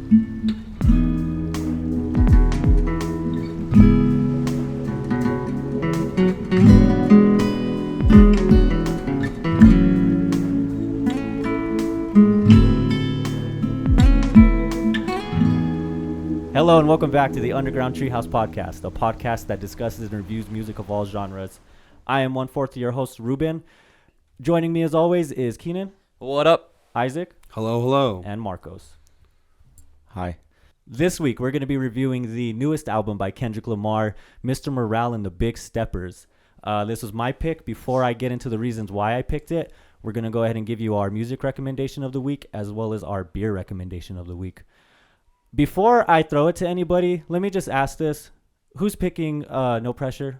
Hello and welcome back to the Underground Treehouse Podcast, a podcast that discusses and reviews music of all genres. I am 1/4 of your host, Ruben. Joining me as always is Keenan. What up? Isaac. Hello. And Marcos. Hi. This week we're going to be reviewing the newest album by Kendrick Lamar, Mr. Morale and the Big Steppers. This was my pick. Before I get into the reasons why I picked it, we're going to go ahead and give you our music recommendation of the week as well as our beer recommendation of the week. Before I throw it to anybody, let me just ask this. Who's picking No Pressure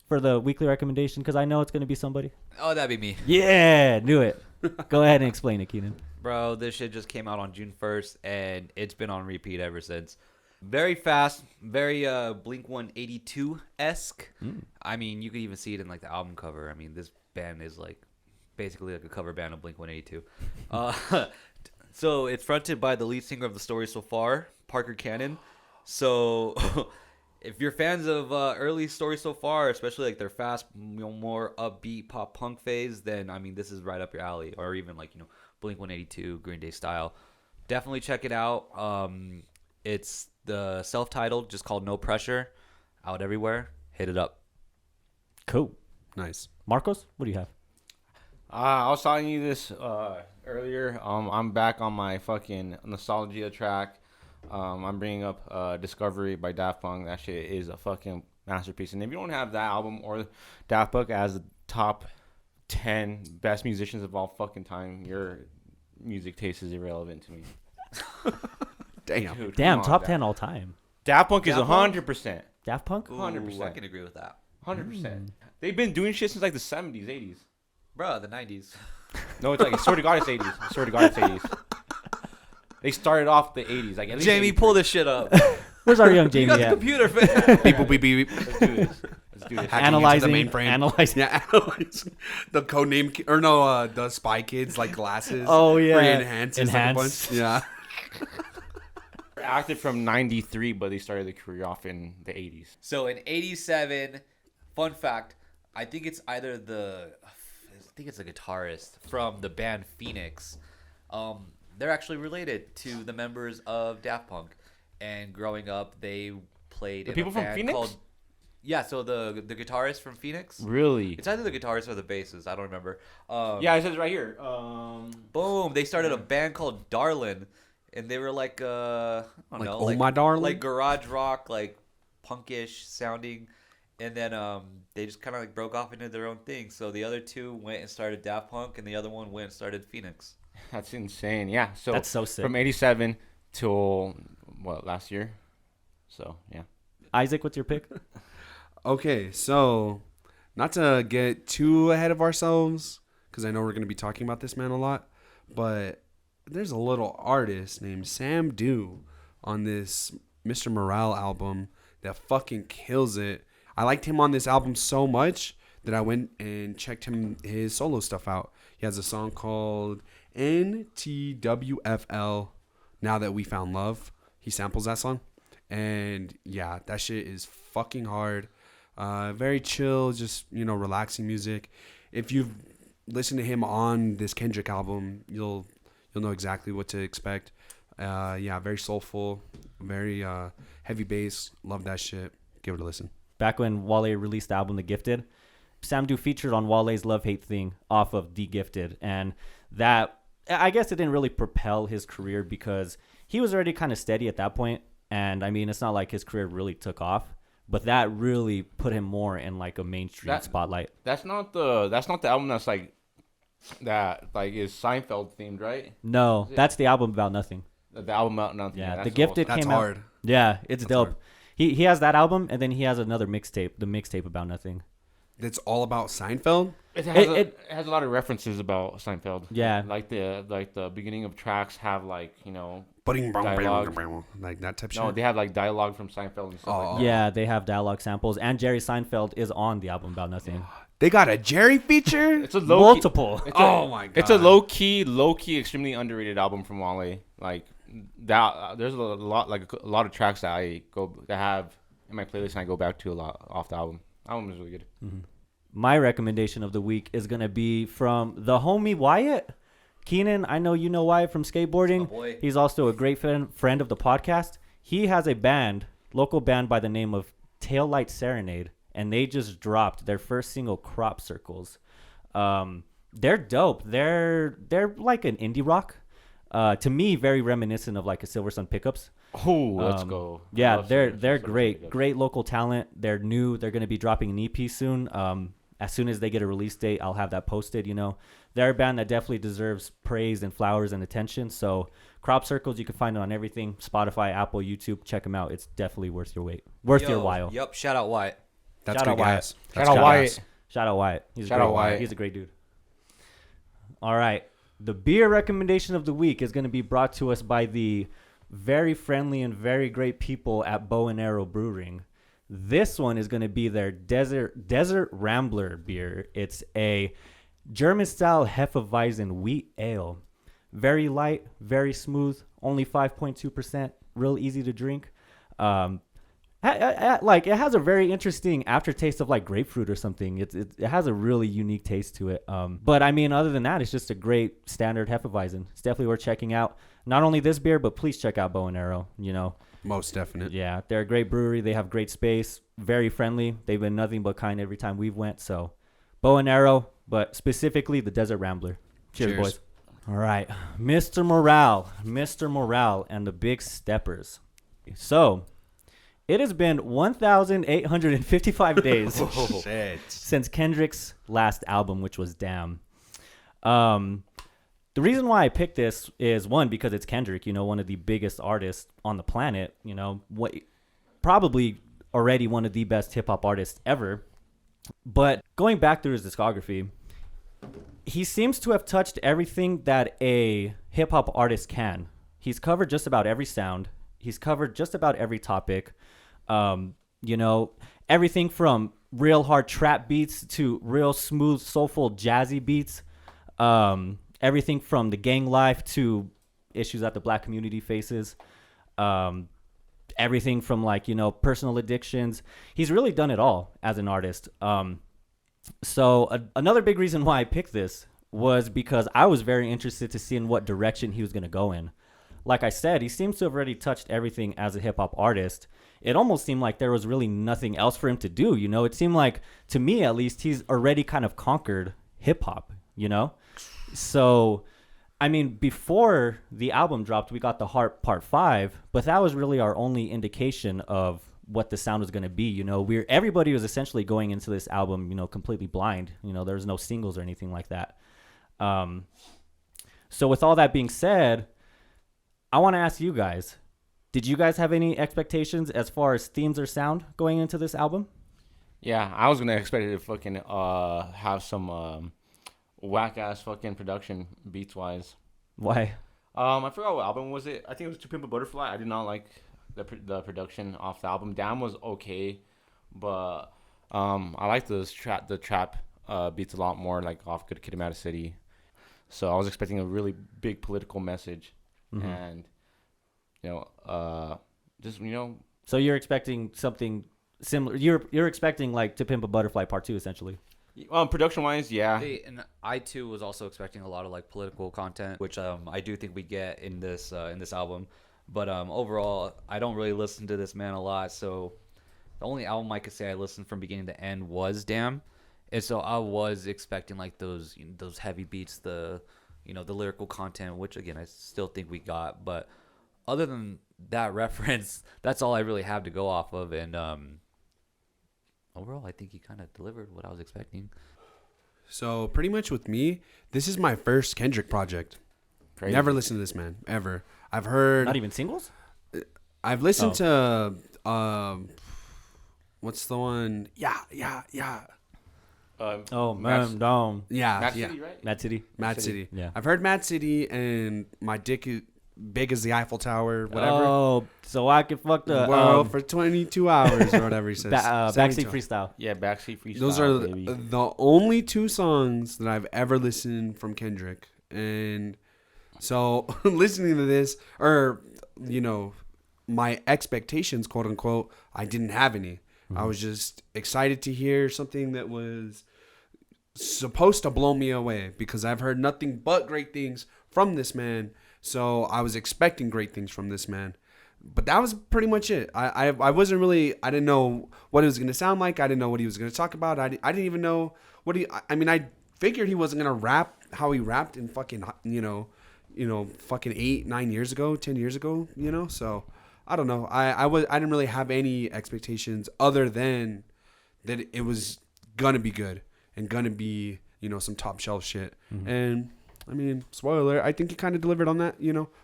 for the weekly recommendation? Because I know it's going to be somebody. Oh, that'd be me. Yeah, knew it. Go ahead and explain it, Keenan. Bro, this shit just came out on June 1st, and it's been on repeat ever since. Very fast, very Blink-182-esque. I mean, you could even see it in, like, the album cover. I mean, this band is, like, basically like a cover band of Blink-182. So it's fronted by the lead singer of the story so far, Parker Cannon. So if you're fans of early Story So Far, especially like their fast, more upbeat pop punk phase, then I mean this is right up your alley. Or even like Blink-182, Green Day style. Definitely check it out. It's the self-titled, just called No Pressure, out everywhere. Hit it up. Cool. Nice. Marcos, what do you have? I was telling you this earlier. I'm back on my fucking nostalgia track. I'm bringing up Discovery by Daft Punk. That shit is a fucking masterpiece. And if you don't have that album or Daft Punk as the top 10 best musicians of all fucking time, your music taste is irrelevant to me. Damn. Dude, Damn, top 10 all time. Daft Punk is Daft Punk? 100%. Daft Punk? 100%. I can agree with that. 100%. They've been doing shit since like the 70s, 80s. Bro, the 90s. No, it's like, I swear to God, it's 80s. I swear to God, it's 80s. They started off the 80s. Like, at least Jamie, 80s. pull this shit up. Where's our young You Jamie got the at? computer, fam. Beep, beep, beep. Let's do this. Let's do this. Hacking into the mainframe. Analyzing. Yeah, analyzing. The codename, or no, the Spy Kids, like glasses. Oh, yeah. Where he enhances Enhance. like a bunch. Yeah. Active from 93, but they started their career off in the 80s. So in 87, fun fact, I think it's either I think it's a guitarist from the band Phoenix. They're actually related to the members of Daft Punk. And growing up, they played The in people a from band Phoenix? called... Yeah, so the guitarist from Phoenix. Really? It's either the guitarist or the bassist. I don't remember. Yeah, it says right here. Boom. They started a band called Darlin'. And they were like, I don't Like, know. Oh My Darling? Like garage rock, like punkish sounding. And then they just kind of like broke off into their own thing. So the other two went and started Daft Punk, and the other one went and started Phoenix. That's insane. Yeah. So That's so sick. From 87 till, last year? So, yeah. Isaac, what's your pick? Okay, so not to get too ahead of ourselves, because I know we're going to be talking about this man a lot, but there's a little artist named Sam Dew on this Mr. Morale album that fucking kills it. I liked him on this album so much that I went and checked his solo stuff out. He has a song called NTWFL, Now That We Found Love. He samples that song. And yeah, that shit is fucking hard. Very chill, just, relaxing music. If you've listened to him on this Kendrick album, you'll know exactly what to expect. Very soulful, very heavy bass. Love that shit. Give it a listen. Back when Wale released the album The Gifted, Sam Dew featured on Wale's Love-Hate thing off of The Gifted. And that, I guess it didn't really propel his career because he was already kind of steady at that point. And, I mean, it's not like his career really took off. But that really put him more in, like, a mainstream spotlight. That's not the album that's, like, is Seinfeld themed, right? No, that's the album About Nothing. The album about nothing. Yeah, that's The Gifted That's came hard. out. Yeah, it's That's dope. hard. He has that album, and then he has another mixtape, the mixtape About Nothing. It's all about Seinfeld? It has a lot of references about Seinfeld. Yeah. Like the beginning of tracks have like, Dialogue. Like that type shit? No, they have like dialogue from Seinfeld and stuff like that. Yeah, they have dialogue samples, and Jerry Seinfeld is on the album About Nothing. They got a Jerry feature. It's a low Multiple. Oh my god. It's a low key, extremely underrated album from Wale. Like that, there's a lot of tracks that have in my playlist and I go back to a lot off the album. Album is really good. Mm-hmm. My recommendation of the week is gonna be from the homie Wyatt. Keenan, I know you know Wyatt from skateboarding. Oh, boy. He's also a great friend of the podcast. He has a band, local band by the name of Taillight Serenade, and they just dropped their first single, Crop Circles. They're dope. They're like an indie rock. To me, very reminiscent of like a Silver Sun Pickups. Oh, let's go. Yeah, Love they're some great. Pickups. Great local talent. They're new. They're going to be dropping an EP soon. As soon as they get a release date, I'll have that posted. You know, they're a band that definitely deserves praise and flowers and attention. So Crop Circles, you can find it on everything: Spotify, Apple, YouTube. Check them out. It's definitely worth your while. Yep. Shout out Wyatt. That's Shout good out Wyatt. gas. Shout That's out good Wyatt. gas. Shout out Wyatt. Shout out Wyatt. He's a great dude. All right. The beer recommendation of the week is going to be brought to us by the very friendly and very great people at Bow and Arrow Brewing. This one is going to be their Desert Rambler beer. It's a German-style Hefeweizen wheat ale. Very light, very smooth, only 5.2%, real easy to drink. Like it has a very interesting aftertaste of like grapefruit or something. It has a really unique taste to it. But I mean, other than that, it's just a great standard Hefeweizen. It's definitely worth checking out. Not only this beer, but please check out Bow and Arrow. You know, Most definite. yeah, they're a great brewery. They have great space, very friendly. They've been nothing but kind every time we've went. So, Bow and Arrow, but specifically the Desert Rambler. Cheers. Boys. All right, Mr. Morale, and the Big Steppers. So, it has been 1,855 days Shit. since Kendrick's last album, which was Damn. The reason why I picked this is, one, because it's Kendrick, you know, one of the biggest artists on the planet, you know, probably already one of the best hip-hop artists ever. But going back through his discography, he seems to have touched everything that a hip-hop artist can. He's covered just about every sound. He's covered just about every topic. You know, everything from real hard trap beats to real smooth, soulful, jazzy beats. Everything from the gang life to issues that the black community faces. Everything from like, you know, personal addictions. He's really done it all as an artist. So another big reason why I picked this was because I was very interested to see in what direction he was going to go in. Like I said, he seems to have already touched everything as a hip-hop artist. It almost seemed like there was really nothing else for him to do, you know? It seemed like, to me at least, he's already kind of conquered hip-hop, you know? So, I mean, before the album dropped, we got The Heart Part 5, but that was really our only indication of what the sound was going to be, you know? Everybody was essentially going into this album, you know, completely blind. You know, there was no singles or anything like that. So with all that being said, I want to ask you guys, did you guys have any expectations as far as themes or sound going into this album? Yeah, I was gonna expect it to fucking have some whack ass fucking production beats wise. Why? I forgot what album was it. I think it was To Pimp a Butterfly. I did not like the production off the album. Damn was okay, but I like the trap beats a lot more, like off Good Kid, Mad City. So I was expecting a really big political message, and just So you're expecting something similar. You're expecting like To Pimp a Butterfly Part 2 essentially. Production wise, yeah. And I too was also expecting a lot of like political content, which I do think we get in this album. But overall, I don't really listen to this man a lot. So the only album I could say I listened from beginning to end was Damn. And so I was expecting like those heavy beats, the lyrical content, which again I still think we got. But other than that reference, that's all I really have to go off of. And overall, I think he kind of delivered what I was expecting. So pretty much with me, this is my first Kendrick project. Crazy. Never listened to this man ever. I've heard. Not even singles? I've listened to. What's the one? Yeah. Man, down. Yeah. Mad yeah. City, right? Mad City. Mad City. Yeah. I've heard Mad City and My Dick big as the Eiffel Tower, whatever. Oh, so I can fuck the Well, for 22 hours or whatever he says. backseat 72. freestyle. Yeah, backseat freestyle. Those are baby. the only 2 songs that I've ever listened from Kendrick. And so listening to this, or, you know, my expectations, quote unquote, I didn't have any. I was just excited to hear something that was supposed to blow me away because I've heard nothing but great things from this man. So I was expecting great things from this man. But that was pretty much it. I wasn't really, I didn't know what it was going to sound like. I didn't know what he was going to talk about. I didn't even know what I mean, I figured he wasn't going to rap how he rapped in fucking, fucking 8-9 years ago, 10 years ago, so I don't know. I didn't really have any expectations other than that it was going to be good and going to be, some top shelf shit. And I mean, spoiler, I think he kind of delivered on that,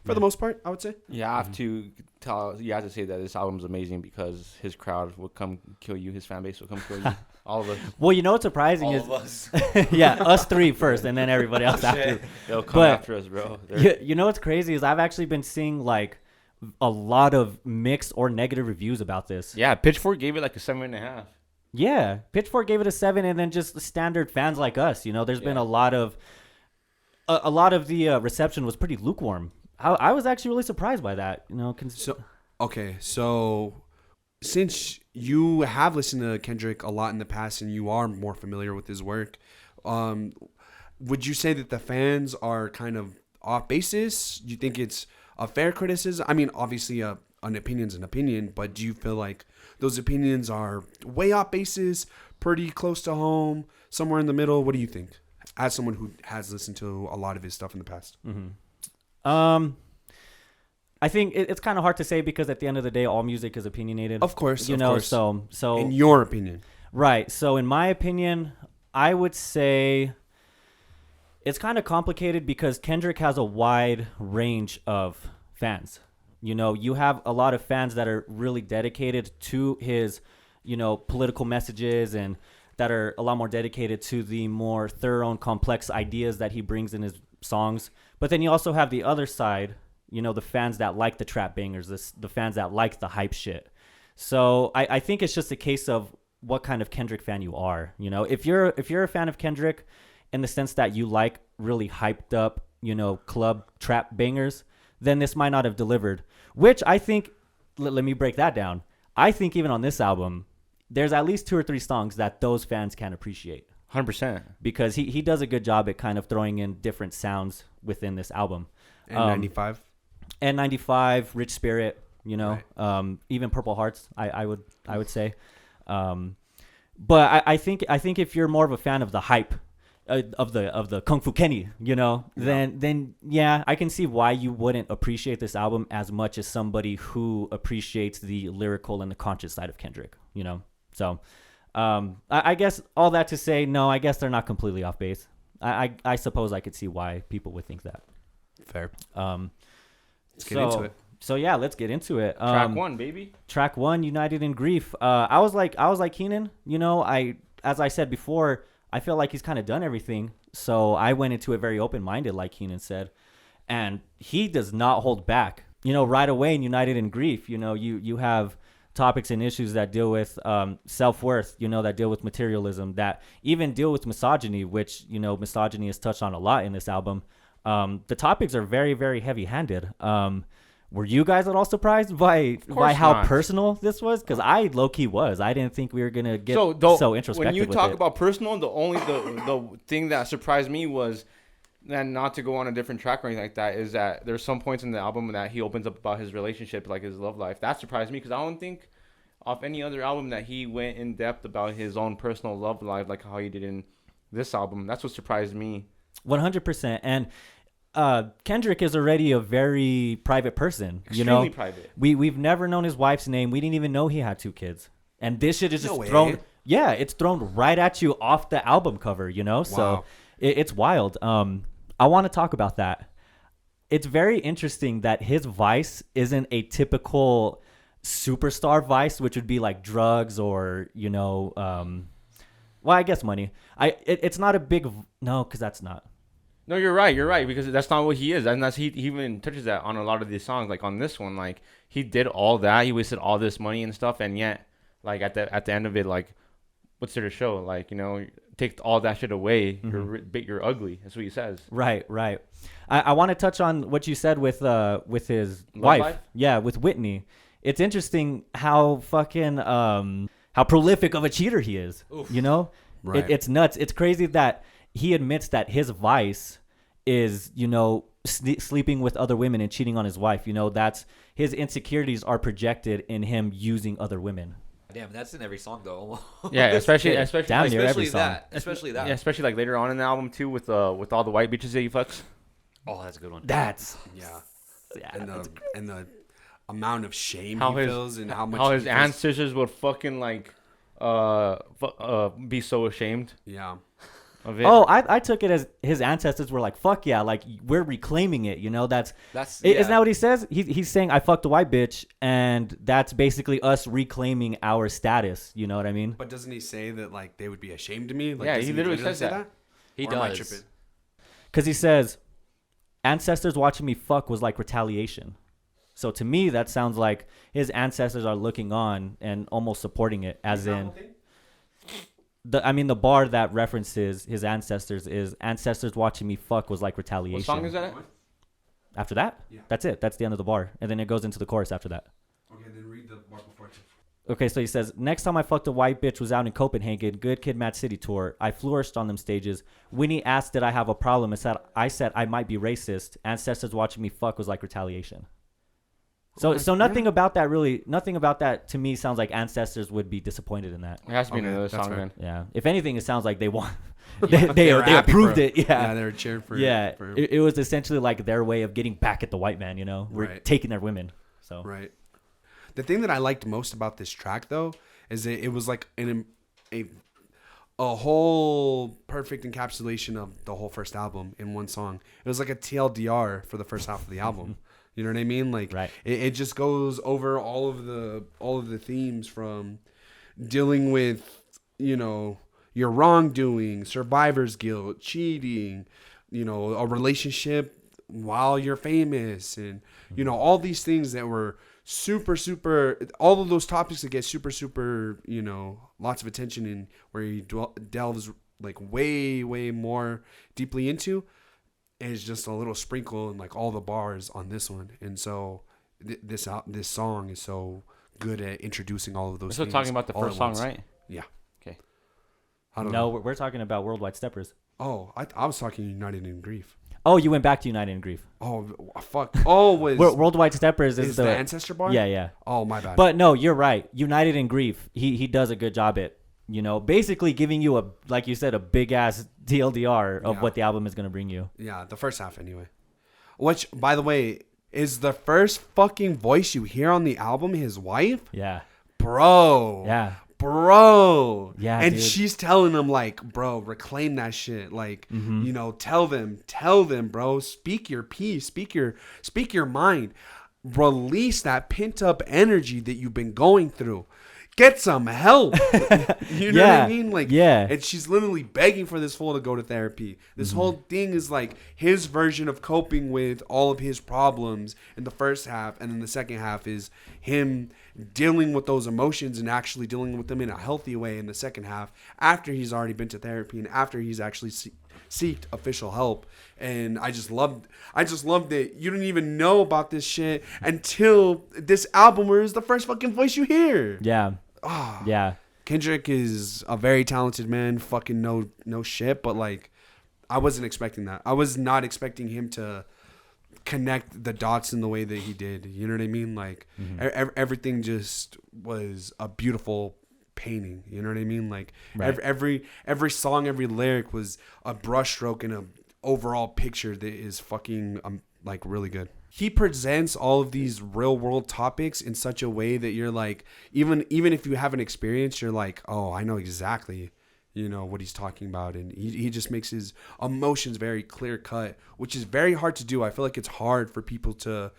for the most part, I would say. You have to say that this album's amazing because his crowd will come kill you, his fan base will come kill you, all of us. Well, what's surprising All is of us. yeah, us 3 first, and then everybody else after. They'll come But- after us, bro. What's crazy is I've actually been seeing like a lot of mixed or negative reviews about this. Yeah, Pitchfork gave it like a 7.5. Yeah, Pitchfork gave it a 7, and then just the standard fans like us, there's been a lot of the reception was pretty lukewarm. I was actually really surprised by that, So since you have listened to Kendrick a lot in the past and you are more familiar with his work, would you say that the fans are kind of off basis? Do you think it's a fair criticism? I mean, obviously, an opinion's an opinion, but do you feel like those opinions are way off basis, pretty close to home, somewhere in the middle? What do you think, as someone who has listened to a lot of his stuff in the past? I think it's kind of hard to say because at the end of the day, all music is opinionated. Of course, So in your opinion, right. So in my opinion, I would say it's kind of complicated because Kendrick has a wide range of fans. You have a lot of fans that are really dedicated to his, political messages and that are a lot more dedicated to the more thorough and complex ideas that he brings in his songs. But then you also have the other side, the fans that like the trap bangers, the fans that like the hype shit. So I think it's just a case of what kind of Kendrick fan you are. If you're a fan of Kendrick in the sense that you like really hyped up, club trap bangers, then this might not have delivered. Which I think, let me break that down. I think even on this album, there's at least 2 or 3 songs that those fans can appreciate. 100%. Because he does a good job at kind of throwing in different sounds within this album. and 95. N95, Rich Spirit, Right. Even Purple Hearts, I would say. But I think if you're more of a fan of the hype, of the Kung Fu Kenny, then yeah, I can see why you wouldn't appreciate this album as much as somebody who appreciates the lyrical and the conscious side of Kendrick, So I guess all that to say, no, I guess they're not completely off base. I suppose I could see why people would think that. Fair. Let's get into it. So yeah, let's get into it. Track 1, baby. Track 1, United in Grief. I was like Keenan, as I said before, I feel like he's kind of done everything. So I went into it very open-minded, like Keenan said. And he does not hold back. Right away in United in Grief, you have topics and issues that deal with self-worth, that deal with materialism, that even deal with misogyny, which, misogyny is touched on a lot in this album. The topics are very, very heavy-handed. Were you guys at all surprised by how not. personal this was? Because I low-key was. I didn't think we were going to get so introspective when you with talk it. about personal, the thing that surprised me was, and not to go on a different track or anything like that, is that there's some points in the album that he opens up about his relationship, like his love life. That surprised me because I don't think off any other album that he went in depth about his own personal love life, like how he did in this album. That's what surprised me. 100%. And Kendrick is already a very private person. Extremely private. We've never known his wife's name. We didn't even know he had 2 kids. And this shit is just No way. thrown. Yeah, it's thrown right at you off the album cover, So Wow. it's wild. I want to talk about that. It's very interesting that his vice isn't a typical superstar vice, which would be like drugs or, well, I guess money. It's not a big, no, because that's not. No, you're right because that's not what he is, and he even touches that on a lot of these songs. Like on this one, like he did all that, he wasted all this money and stuff, and yet, like at the end of it, like what's there to show? Like take all that shit away, you're ugly. That's what he says. Right. I want to touch on what you said with his Love wife. life? Yeah, with Whitney. It's interesting how fucking how prolific of a cheater he is. Oof. Right. It's nuts. It's crazy that he admits that his vice is sleeping with other women and cheating on his wife. That's his insecurities are projected in him using other women. Damn, that's in every song though. Yeah, especially Damn near every especially song. that. Especially that. yeah, especially like later on in the album too, with all the white bitches that he fucks. Oh, that's a good one. That's Yeah. yeah. And the amount of shame How he his- feels and how much How he his feels- ancestors would fucking like be so ashamed Yeah. of it. Oh, I took it as his ancestors were like, fuck yeah, like we're reclaiming it. That's isn't that what he says? He's saying I fucked a white bitch, and that's basically us reclaiming our status. You know what I mean? But doesn't he say that like they would be ashamed of me? Like, Yeah, does he literally says say that. He Or am I does. tripping? Because he says ancestors watching me fuck was like retaliation. So to me, that sounds like his ancestors are looking on and almost supporting it, as in the bar that references his ancestors is ancestors watching me fuck was like retaliation. What song is that? After that, Yeah. that's it. That's the end of the bar, and then it goes into the chorus after that. Okay, then read the bar before. Okay, so he says, next time I fucked a white bitch was out in Copenhagen, Good Kid, Mad City tour. I flourished on them stages. Winnie asked, did I have a problem? I said I might be racist. Ancestors watching me fuck was like retaliation. So nothing about that to me sounds like ancestors would be disappointed in that. It has to be Okay, another that's song fair. then. Yeah. If anything, it sounds like they want, were they happy approved for him. it. Yeah. they were cheering for Yeah. for him. It was essentially like their way of getting back at the white man, We're Right. taking their women. So Right. The thing that I liked most about this track, though, is that it was like a whole perfect encapsulation of the whole first album in one song. It was like a TLDR for the first half of the album. You know what I mean? Like, Right. it just goes over all of the themes from dealing with, your wrongdoing, survivor's guilt, cheating, a relationship while you're famous, and all these things that were super, all of those topics that get super, lots of attention, and where he delves like way more deeply into, is just a little sprinkle and like all the bars on this one. And so this song is so good at introducing all of those We're still things talking about the all at first song, once. right? Yeah. Okay. I don't no, know. we're talking about Worldwide Steppers. Oh, I was talking United in Grief. Oh, you went back to United in Grief. Oh, fuck. Oh, was Worldwide Steppers is the Ancestor bar? Yeah. Oh, my bad. But no, you're right. United in Grief. He does a good job at basically giving you like you said, a big ass TLDR of Yeah. what the album is gonna bring you. Yeah, the first half anyway. Which, by the way, is the first fucking voice you hear on the album his wife? Yeah. Bro. Yeah. Bro. Yeah, And dude. she's telling him, like, bro, reclaim that shit. Like, tell them, bro. Speak your piece. Speak your mind. Release that pent up energy that you've been going through. Get some help. You know what Yeah, I mean? Like, yeah. And she's literally begging for this fool to go to therapy. This whole thing is like his version of coping with all of his problems in the first half, and then the second half is him dealing with those emotions and actually dealing with them in a healthy way in the second half, after he's already been to therapy and after he's actually seeked official help. And I just loved that you didn't even know about this shit until this album, where it's the first fucking voice you hear. Yeah. Yeah. Kendrick is a very talented man. Fucking no shit. But like, I wasn't expecting that. I was not expecting him to connect the dots in the way that he did. You know what I mean? Like, everything just was a beautiful painting. You know what I mean? Like, Right. every song, every lyric was a brushstroke and a overall picture that is fucking like really good. He presents all of these real world topics in such a way that you're like, even if you haven't experienced, you're like, oh, I know exactly, what he's talking about. And he just makes his emotions very clear cut, which is very hard to do. I feel like it's hard for people to,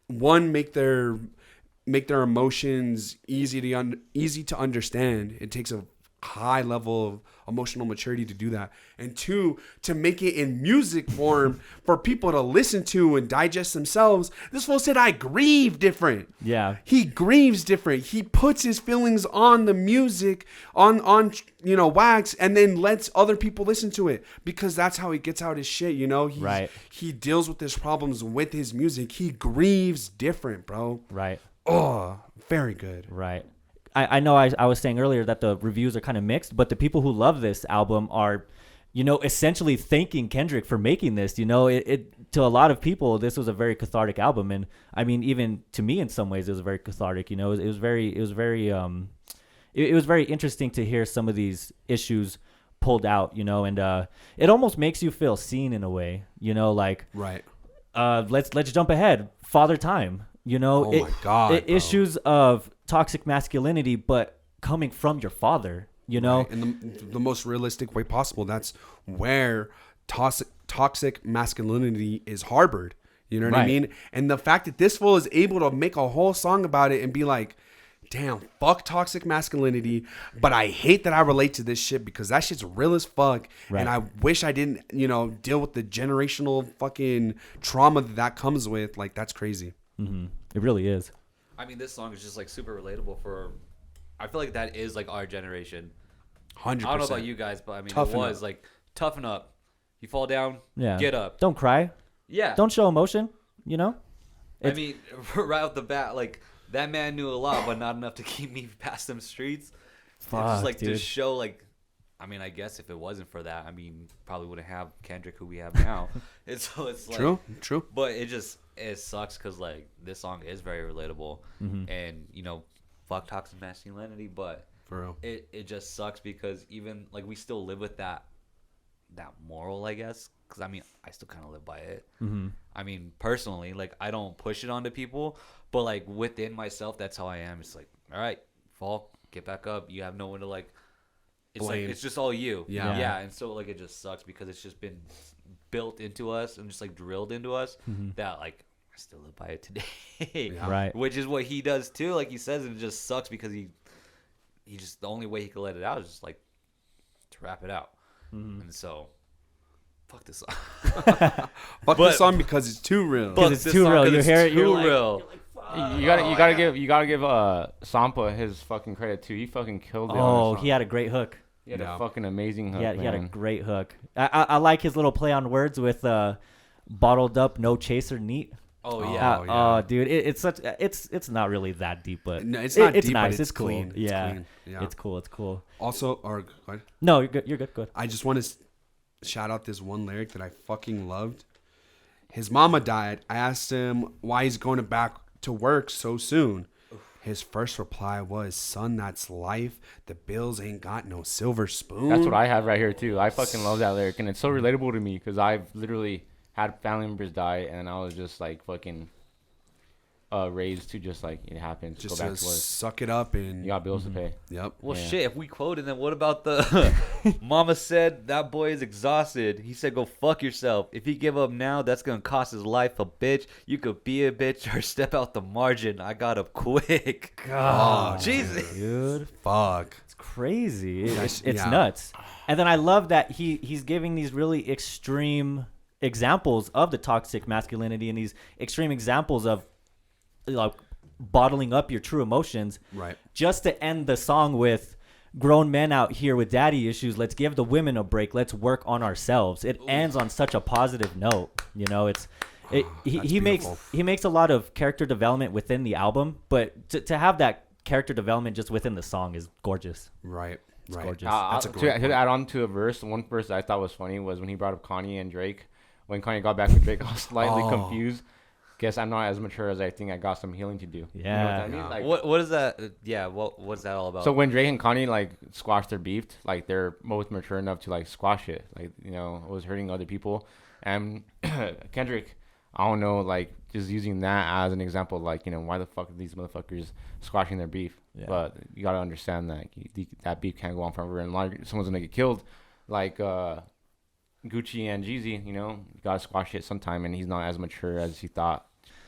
one, make their emotions easy to understand. It takes a high level of emotional maturity to do that. And two, to make it in music form for people to listen to and digest themselves. This fool said, I grieve different. Yeah. He grieves different. He puts his feelings on the music, on wax, and then lets other people listen to it, because that's how he gets out his shit, Right. He deals with his problems with his music. He grieves different, bro. Right. Oh, very good. Right. I know I was saying earlier that the reviews are kind of mixed, but the people who love this album are, essentially thanking Kendrick for making this. It to a lot of people, this was a very cathartic album. And I mean, even to me in some ways, it was very cathartic. It was very interesting to hear some of these issues pulled out, and it almost makes you feel seen in a way, like, Right. let's jump ahead. Father Time, Oh my God, bro. issues of toxic masculinity, but coming from your father, Right. In the most realistic way possible. That's where toxic masculinity is harbored. You know what I Right. mean? And the fact that this fool is able to make a whole song about it and be like, damn, fuck toxic masculinity, but I hate that I relate to this shit because that shit's real as fuck. Right. And I wish I didn't, deal with the generational fucking trauma that comes with. Like, that's crazy. Mm-hmm. It really is. I mean, this song is just like super relatable for. I feel like that is like our generation. 100%. I don't know about you guys, but I mean, Toughen it was up. like toughen up. You fall down, Yeah. get up. Don't cry. Yeah. Don't show emotion. I mean, right off the bat, like that man knew a lot, but not enough to keep me past them streets. It's Fuck, just like dude. to show, like, I mean, I guess if it wasn't for that, I mean, probably wouldn't have Kendrick who we have now. It's like True. But it sucks because like this song is very relatable, and fuck toxic masculinity, but For real. it just sucks because even like we still live with that moral, I guess, because I mean I still kind of live by it. I mean personally, like I don't push it onto people, but like within myself, that's how I am. It's like, all right, fall, get back up. You have no one to like. It's Blame. like it's just all you. Yeah. And so like it just sucks because it's just been built into us and just like drilled into us that like I still live by it today. Yeah. Right. Which is what he does too. Like he says, it just sucks because he just the only way he can let it out is just like to rap it out. And so, fuck this song. Fuck this song because it's too real. Because it's too real. You hear it, you're too like, real. You gotta give Sampa his fucking credit too. He fucking killed it. Oh, he had a great hook. He had Yeah. a fucking amazing hook. He had a man. great hook. I like his little play on words with bottled up, no chaser, neat. Oh Oh, yeah. yeah. Dude, it's not really that deep, but No, it's not it's deep, but nice. it's cool. clean. It's Yeah. clean. Yeah. It's cool. Also, or go ahead. No, you're good. You're good. Good. I just want to shout out this one lyric that I fucking loved. His mama died. I asked him why he's going back to work so soon. His first reply was, "Son, that's life. The bills ain't got no silver spoon." That's what I have right here too. I fucking love that lyric, and it's so relatable to me because I've literally had family members die, and I was just like fucking raised to just like it happens. Just go back to to work. suck it up and You got bills to pay. Yep. Well, Yeah. shit. If we quoted, then what about the mama said that boy is exhausted? He said, "Go fuck yourself. If you give up now, that's gonna cost his life. A bitch. You could be a bitch or step out the margin. I got up quick." Oh, Jesus. Dude, fuck. it's crazy. It's Yeah. nuts. And then I love that he's giving these really extreme examples of the toxic masculinity and these extreme examples of bottling up your true emotions, Right. just to end the song with grown men out here with daddy issues. Let's give the women a break. Let's work on ourselves. It ends on such a positive note. He That's makes a lot of character development within the album, but to have that character development just within the song is gorgeous. Right. Right. gorgeous. That's a great To point. add on to a verse, one verse that I thought was funny was when he brought up Kanye and Drake. When Kanye got back with Drake, I was slightly Oh. confused. Guess I'm not as mature as I think. I got some healing to do. You know what Yeah. I mean? Yeah. Like, What is that? Yeah. What's that all about? so when Drake and Kanye like squashed their beef, like they're both mature enough to like squash it. Like, it was hurting other people. And Kendrick, I don't know, like just using that as an example, like, why the fuck are these motherfuckers squashing their beef? Yeah. But you gotta understand that that beef can't go on forever, and someone's gonna get killed, like Gucci and Jeezy. You gotta squash it sometime, and he's not as mature as he thought.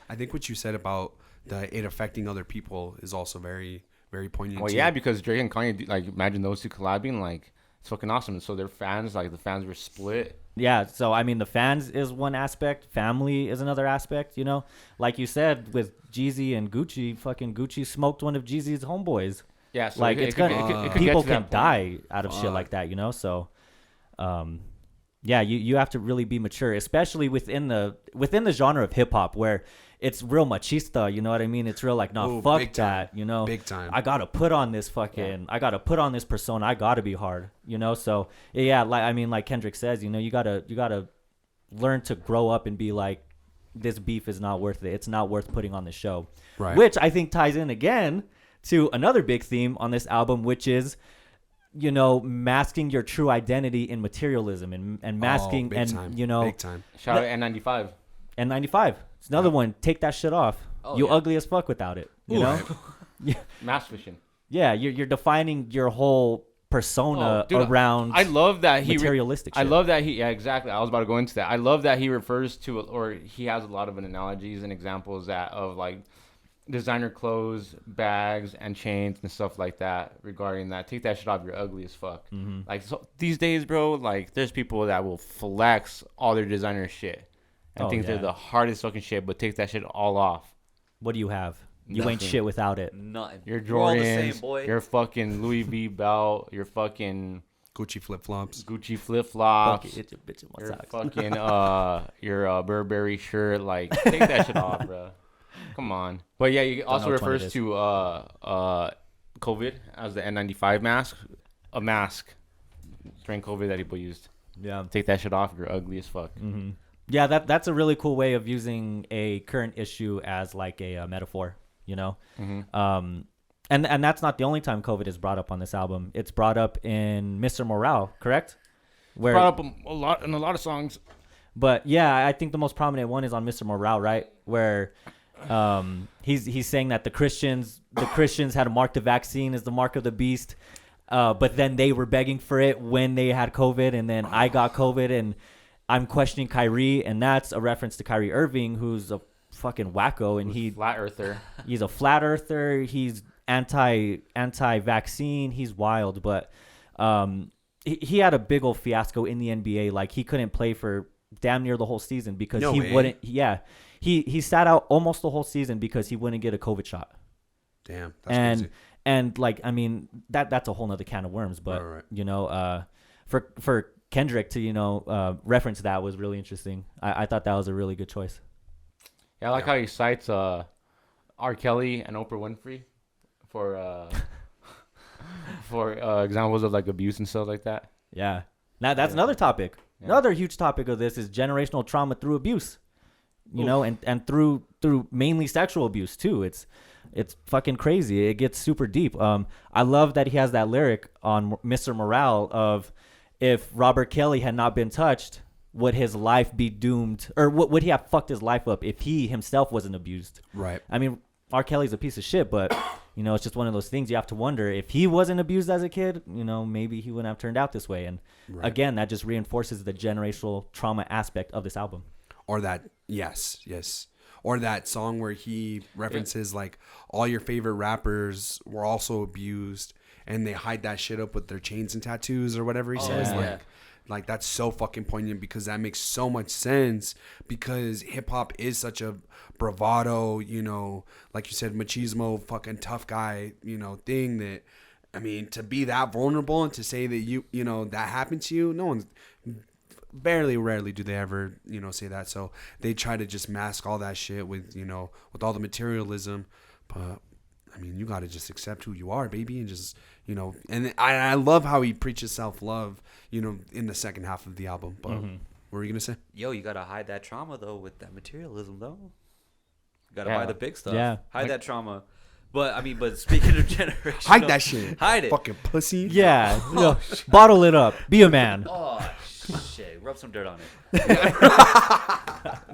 I think what you said about it affecting other people is also very, very poignant. Well, too. yeah, because Drake and Kanye, like, imagine those two collabing, like, it's fucking awesome. So their fans, like, the fans were split. Yeah, so I mean, the fans is one aspect, family is another aspect. You know, like you said with Jeezy and Gucci, fucking Gucci smoked one of Jeezy's homeboys. Yeah, so Like it it's could- gonna, it could get people to that can point. die out of shit like that. You know, so yeah, you have to really be mature, especially within the genre of hip hop where it's real machista. You know what I mean? It's real like, no, Ooh, fuck big time. that. You know, Big time. I gotta put on this fucking, I gotta put on this persona. I gotta be hard. You know, so yeah, like I mean, like Kendrick says, you know, you gotta learn to grow up and be like, this beef is not worth it. It's not worth putting on the show. Right. Which I think ties in again to another big theme on this album, which is, you know, masking your true identity in materialism and masking big and time. you know, Big time. Shout out N95. N95. It's another one. Take that shit off. Oh, you yeah. ugly as fuck without it. You know? Mass fishing. Yeah, you're defining your whole persona Oh, dude, around I love that he materialistic I shit. love that he, yeah, exactly. I was about to go into that. I love that he refers to, or he has a lot of analogies and examples that of like designer clothes, bags, and chains and stuff like that regarding that. Take that shit off. You're ugly as fuck. Mm-hmm. Like, so these days, bro, like there's people that will flex all their designer shit and Oh, think yeah. they're the hardest fucking shit, but take that shit all off. What do you have? You ain't Nothing. shit without it. Nothing. Your We're all the Jordans, same, boy. your fucking Louis V belt, your fucking Gucci flip flops. Gucci flip Fuck flops. it, bitch, what's Your that? fucking your Burberry shirt, like take that shit off, bro. Come on. But yeah, he also know which one it refers is. to COVID as the N95 mask, a mask during COVID that people used. Yeah. Take that shit off. You're ugly as fuck. Mm-hmm. Yeah, that's a really cool way of using a current issue as like a metaphor, you know? Mm-hmm. And that's not the only time COVID is brought up on this album. It's brought up in Mr. Morale, correct? Where, Brought up a lot in a lot of songs. but yeah, I think the most prominent one is on Mr. Morale, right? Where he's saying that the Christians had to mark the vaccine as the mark of the beast, but then they were begging for it when they had COVID, and then I got COVID, and I'm questioning Kyrie, and that's a reference to Kyrie Irving, who's a fucking wacko, and Flat earther. he's a flat earther. He's anti-vaccine. He's wild, but he had a big old fiasco in the NBA. Like he couldn't play for damn near the whole season because No he way. wouldn't. Yeah, he sat out almost the whole season because he wouldn't get a COVID shot. Damn. That's and crazy. and like I mean that's a whole nother can of worms. But Right. you know, for Kendrick to, you know, reference that was really interesting. I thought that was a really good choice. Yeah, I like how he cites R. Kelly and Oprah Winfrey for examples of like abuse and stuff like that. Yeah. Now that's another topic. Yeah. Another huge topic of this is generational trauma through abuse. You know, and through mainly sexual abuse too. It's fucking crazy. It gets super deep. I love that he has that lyric on Mr. Morale of, if Robert Kelly had not been touched, would his life be doomed, or would he have fucked his life up if he himself wasn't abused? Right. I mean, R. Kelly's a piece of shit, but you know, it's just one of those things you have to wonder, if he wasn't abused as a kid, you know, maybe he wouldn't have turned out this way. And again, that just reinforces the generational trauma aspect of this album. Or that, yes. Or that song where he references like all your favorite rappers were also abused, and they hide that shit up with their chains and tattoos or whatever he says. yeah. Like that's so fucking poignant because that makes so much sense, because hip hop is such a bravado, you know, like you said, machismo, fucking tough guy, you know, thing that, I mean, to be that vulnerable and to say that you know, that happened to you, no one's, rarely do they ever, you know, say that. So they try to just mask all that shit with, you know, with all the materialism. But I mean, you got to just accept who you are, baby, and just, you know, and I love how he preaches self-love, you know, in the second half of the album. But what were you going to say? Yo, you gotta hide that trauma though with that materialism though. You gotta Yeah. buy the big stuff. Yeah. Hide that trauma. But I mean, but speaking of generation, Hide that shit. Hide it. Fucking pussy. Yeah, you know, bottle it up. Be a man. Oh shit! Rub some dirt on it.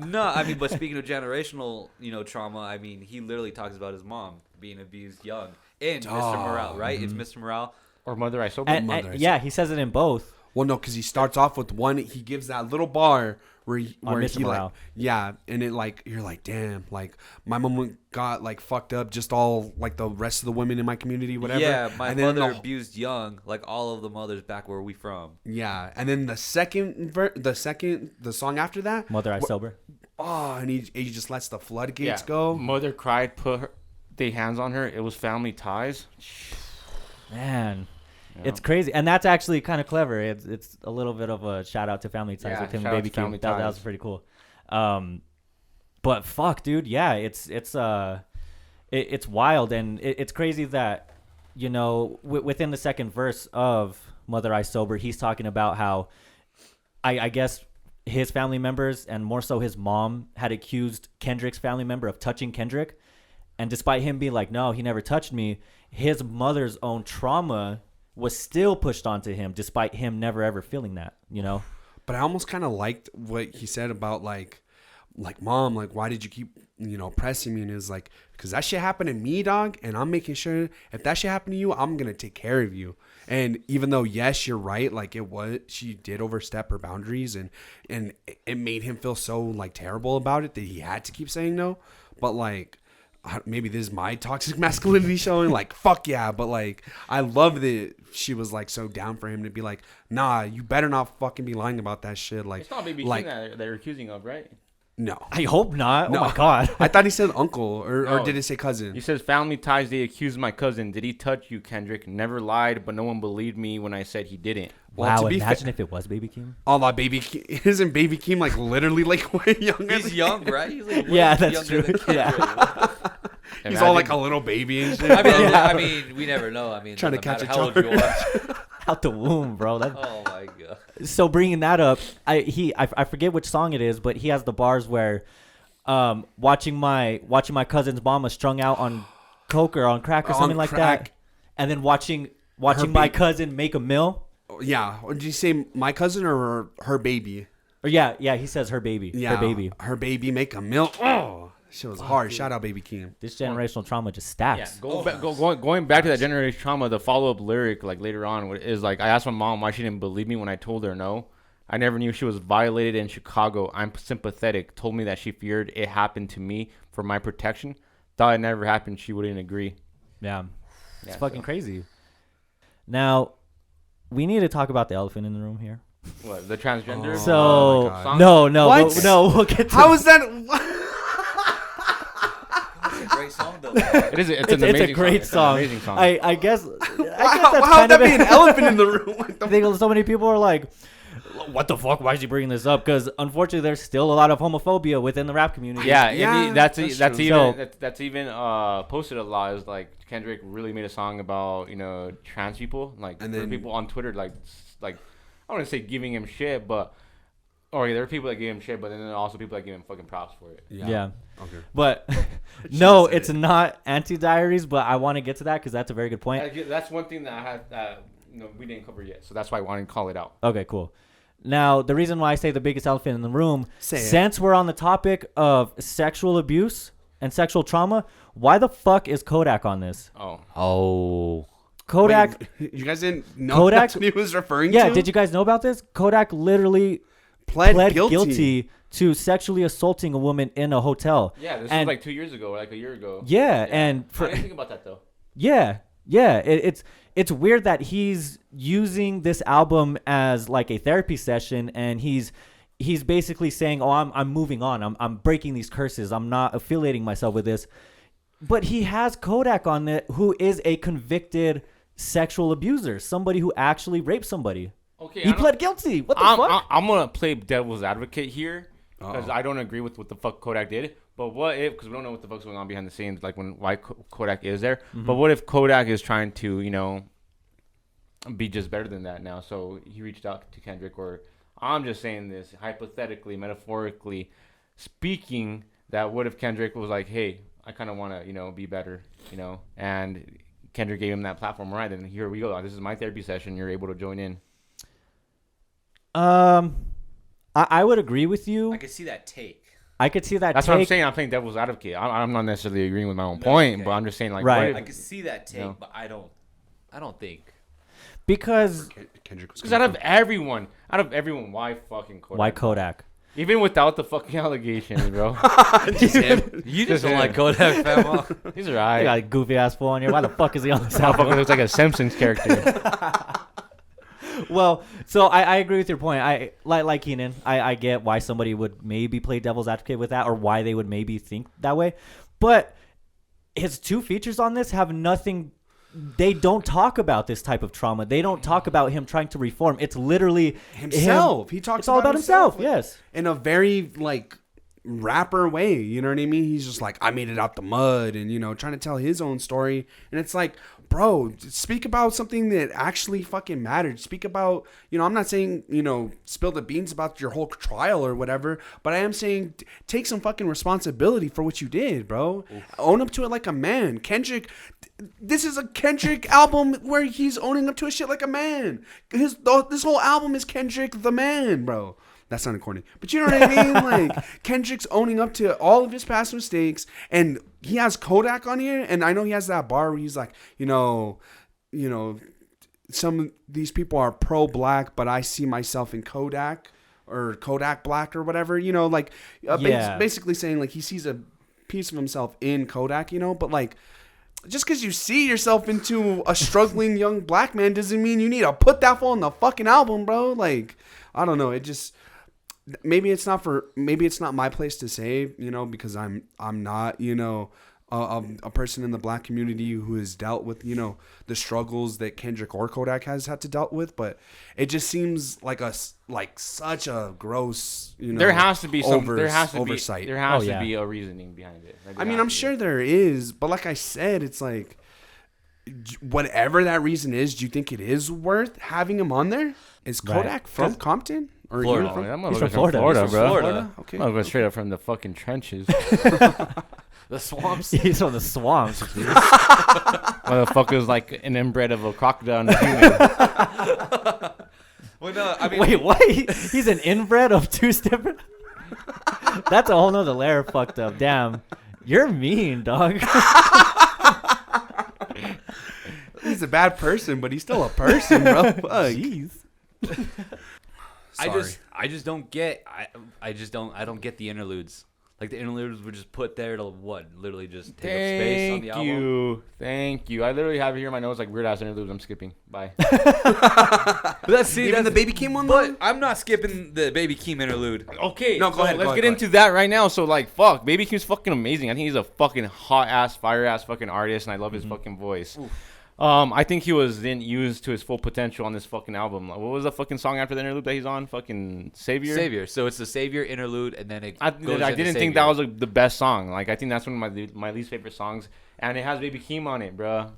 No, I mean, but speaking of generational, you know, trauma, I mean, he literally talks about his mom being abused young in Mr. Morale, right? It's Mr. Morale. Or Mother I Sober. And, Mother, yeah, he says it in both. Well, no, because he starts off with one. He gives that little bar where Mr. he like, Morale. yeah, and it like you're like, damn, like my mom got like fucked up, just all like the rest of the women in my community, whatever. Yeah, my And then mother the- abused young, like all of the mothers back where we from. Yeah, and then the song after that, Mother I Sober. oh, and he just lets the floodgates Yeah. go. Mother cried, put their hands on her. It was family ties. Man. Yeah. It's crazy, and that's actually kind of clever. It's a little bit of a shout out to Family Ties Yeah, with him and shout out Baby to Kim. Family That was Ties. pretty cool. But fuck, dude, yeah, it's wild, and it's crazy that within the second verse of Mother I Sober, he's talking about how I guess his family members and more so his mom had accused Kendrick's family member of touching Kendrick, and despite him being like, no, he never touched me, his mother's own trauma was still pushed onto him despite him never ever feeling that, But I almost kind of liked what he said about like mom, like why did you keep pressing me? And it's like, because that shit happened to me, dog, and I'm making sure if that shit happened to you, I'm gonna take care of you. And even though yes, you're right, like she did overstep her boundaries, and it made him feel so like terrible about it that he had to keep saying no. But like, maybe this is my toxic masculinity showing, like, fuck yeah. But like, I love that she was like so down for him to be like, nah, you better not fucking be lying about that shit. Like, It's not Baby like, King that they're accusing of, right? no. I hope not. No. Oh my god. I thought he said uncle, or No. did it say cousin? He says family ties. They accused my cousin. Did he touch you, Kendrick? Never lied, but no one believed me when I said he didn't. Well, Wow, to be imagine fa- if it was Baby Kim. Oh, that Baby Keem, isn't Baby Keem like literally like way younger? He's young, right? He's like way Yeah, that's younger true. than Kendrick. He's all like a little baby and shit. I mean, Yeah. I mean, we never know. I mean, Trying to no matter catch a how old charge. you are. Out the womb, bro. Oh my god. So bringing that up, I forget which song it is, but he has the bars where watching my cousin's mama strung out on coke or on crack or On something like crack. that, and then watching my baby. cousin make a meal. Yeah. Or did you say my cousin or her baby? Or yeah, he says her baby, Yeah. her baby. make a milk. Oh, shit was hard. Shout out Baby Keem. This generational trauma just Yeah, stacks. going back to that generation trauma, the follow up lyric like later on is like, I asked my mom why she didn't believe me when I told her no. I never knew she was violated in Chicago. I'm sympathetic. Told me that she feared it happened to me for my protection. Thought it never happened. She wouldn't agree. Yeah, it's Yeah, fucking so- crazy. Now, we need to talk about the elephant in the room here. What, the transgender? So my God. Song? no, What? we'll get to How is that? That's a great song though. It is. It's an it's amazing a great song. song. It's an amazing song. I guess. How would that be an elephant in the room? What the I think so many people are like, what the fuck? Why is he bringing this up? Because unfortunately, there's still a lot of homophobia within the rap community. Yeah, Yeah, that's that's that's true. even So- that's even posted a lot. Is like Kendrick really made a song about trans people, like And there were then- people on Twitter like I wouldn't say giving him shit, but there are people that give him shit, but then there are also people that give him fucking props for it. Yeah. Okay. But no, said it's it. not anti-diaries, but I want to get to that because that's a very good point. That's one thing that I had that we didn't cover yet, so that's why I wanted to call it out. Okay, cool. Now, the reason why I say the biggest elephant in the room, Say it. since we're on the topic of sexual abuse and sexual trauma, why the fuck is Kodak on this? Oh. Kodak, Wait, you guys didn't know Kodak- that's what he was referring yeah, to? did you guys know about this? Kodak literally pled guilty to sexually assaulting a woman in a hotel. Yeah, this And- was like 2 years ago, or like a year ago. Yeah, and I didn't think about that though. Yeah, it's weird that he's using this album as like a therapy session, and he's basically saying, "Oh, I'm moving on. I'm breaking these curses. I'm not affiliating myself with this." But he has Kodak on it, who is a convicted sexual abuser, somebody who actually raped somebody. Okay, He pled guilty. What the fuck? I'm gonna play devil's advocate here because Uh-oh. I don't agree with what the fuck Kodak did. But what if? Because we don't know what the fuck's going on behind the scenes, like why Kodak is there. But what if Kodak is trying to be just better than that now? So he reached out to Kendrick, or I'm just saying this hypothetically, metaphorically speaking. That what if Kendrick was like, hey, I kind of want to be better, and Kendrick gave him that platform, right? And here we go. This is my therapy session. You're able to join in. I would agree with you. I could see that take. I could see that. That's what I'm take. saying. I'm playing devil's advocate. I'm not necessarily agreeing with my own point, okay. but I'm just saying, like, Right. what if- I could see that take, No. but I don't think. Because Kendrick was Because out of everyone, why fucking Kodak? why Kodak? Even without the fucking allegations, bro. just him. You just Just don't him. like Kodak, fam. He's I alright. got a goofy ass fool on here. Why the fuck is he on this Motherfucker album? looks like a Simpsons character. Well, so I agree with your point. I like Keenan. I get why somebody would maybe play devil's advocate with that, or why they would maybe think that way. But his 2 features on this have nothing. They don't talk about this type of trauma. They don't talk about him trying to reform. It's literally Himself. Him. He talks It's all about himself. Yes. In a very like rapper way, you know what I mean? He's just like, I made it out the mud, and trying to tell his own story. And it's like, bro, speak about something that actually fucking mattered. Speak about, I'm not saying, spill the beans about your whole trial or whatever, but I am saying take some fucking responsibility for what you did, bro. Oof. Own up to it like a man. Kendrick, this is a Kendrick album where he's owning up to a shit like a man. This whole album is Kendrick the man, bro. That sounded corny. But you know what I mean? Like, Kendrick's owning up to all of his past mistakes. And he has Kodak on here. And I know he has that bar where he's like, some of these people are pro-black, but I see myself in Kodak or Kodak Black or whatever. Basically saying, like, he sees a piece of himself in Kodak, But, like, just because you see yourself into a struggling young black man doesn't mean you need to put that fool on the fucking album, bro. Like, I don't know. It just... Maybe it's not my place to say, because I'm not, a person in the black community who has dealt with, the struggles that Kendrick or Kodak has had to dealt with. But it just seems like such a gross, there has to be some oversight. There has to be a reasoning behind it. I mean, I'm sure there is, but like I said, it's like, whatever that reason is, do you think it is worth having him on there? Is Kodak from Compton? Or Florida. He's from Florida. Florida, He's from bro. Florida. Okay. I'm going straight up from the fucking trenches. The swamps. He's from the swamps. Motherfucker's like an inbred of a crocodile and a human. Well, no, I mean, Wait, what? He's an inbred of 2 stepper? That's a whole nother layer of fucked up. Damn. You're mean, dog. He's a bad person, but he's still a person, bro. Fuck. Jeez. I just don't get I don't get the interludes. Like the interludes were just put there to literally just take up space on the album. Thank you. I literally have it here in my notes like weird ass interludes. I'm skipping. Bye. But that's Even the Baby Keem one, but though? I'm not skipping the Baby Keem interlude. Okay, No, go ahead, let's go get ahead. into that right now. So like, fuck, Baby Keem's fucking amazing. I think he's a fucking hot ass, fire ass fucking artist, and I love his fucking voice. Oof. I think he was then used to his full potential on this fucking album. Like, what was the fucking song after the interlude that he's on? Fucking Savior. So it's the Savior interlude, and then I goes didn't into think Savior. that was like, the best song. Like I think that's one of my least favorite songs, and it has Baby Keem on it, bruh.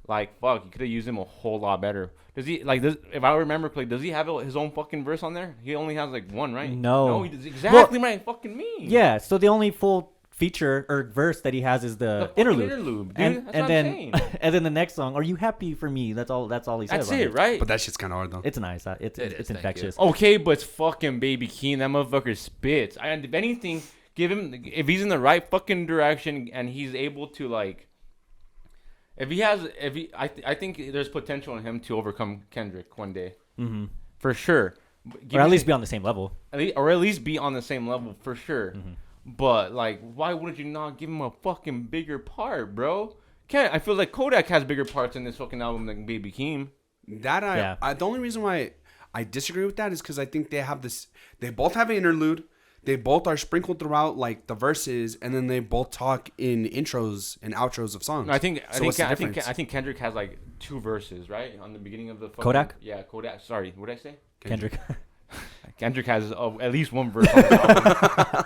Like fuck, you could have used him a whole lot better. Does he like this? If I remember correctly, does he have his own fucking verse on there? He only has like one, right? No. he does exactly right. Fucking me. Yeah, so the only full feature or verse that he has is the fucking interlude. dude. And That's what I'm then saying. and then the next song, "Are you happy for me?" That's all he said. That's about it, right? But that shit's kind of hard, though. It's nice. It's It is, thank infectious. Okay, but it's fucking Baby Keem. That motherfucker spits. And if anything, give him if he's in the right fucking direction and he's able to like, I think there's potential in him to overcome Kendrick one day, for sure. Or at least be on the same level. Or at least be on the same level for sure. But like, why wouldn't you not give him a fucking bigger part, bro? I feel like Kodak has bigger parts in this fucking album than Baby Keem. The only reason why I disagree with that is because I think they have this. They both have an interlude. They both are sprinkled throughout like the verses, and then they both talk in intros and outros of songs. No, I think Kendrick has like 2 verses, right, on the beginning of the fucking, Kodak? Yeah, Kodak. Sorry, what did I say? Kendrick. Kendrick has at least 1 verse on the album.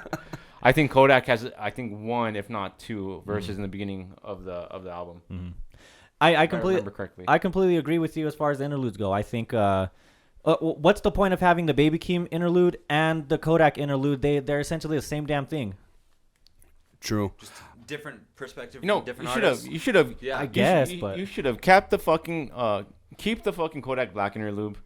I think Kodak has 1, if not 2, verses in the beginning of the album. I If I completely remember correctly. I completely agree with you as far as the interludes go. I think what's the point of having the Baby Keem interlude and the Kodak interlude? They're essentially the same damn thing. True. Just different perspective. You know, from different you artists. should have. Yeah. I guess, you should have kept the fucking keep the fucking Kodak Black interlude,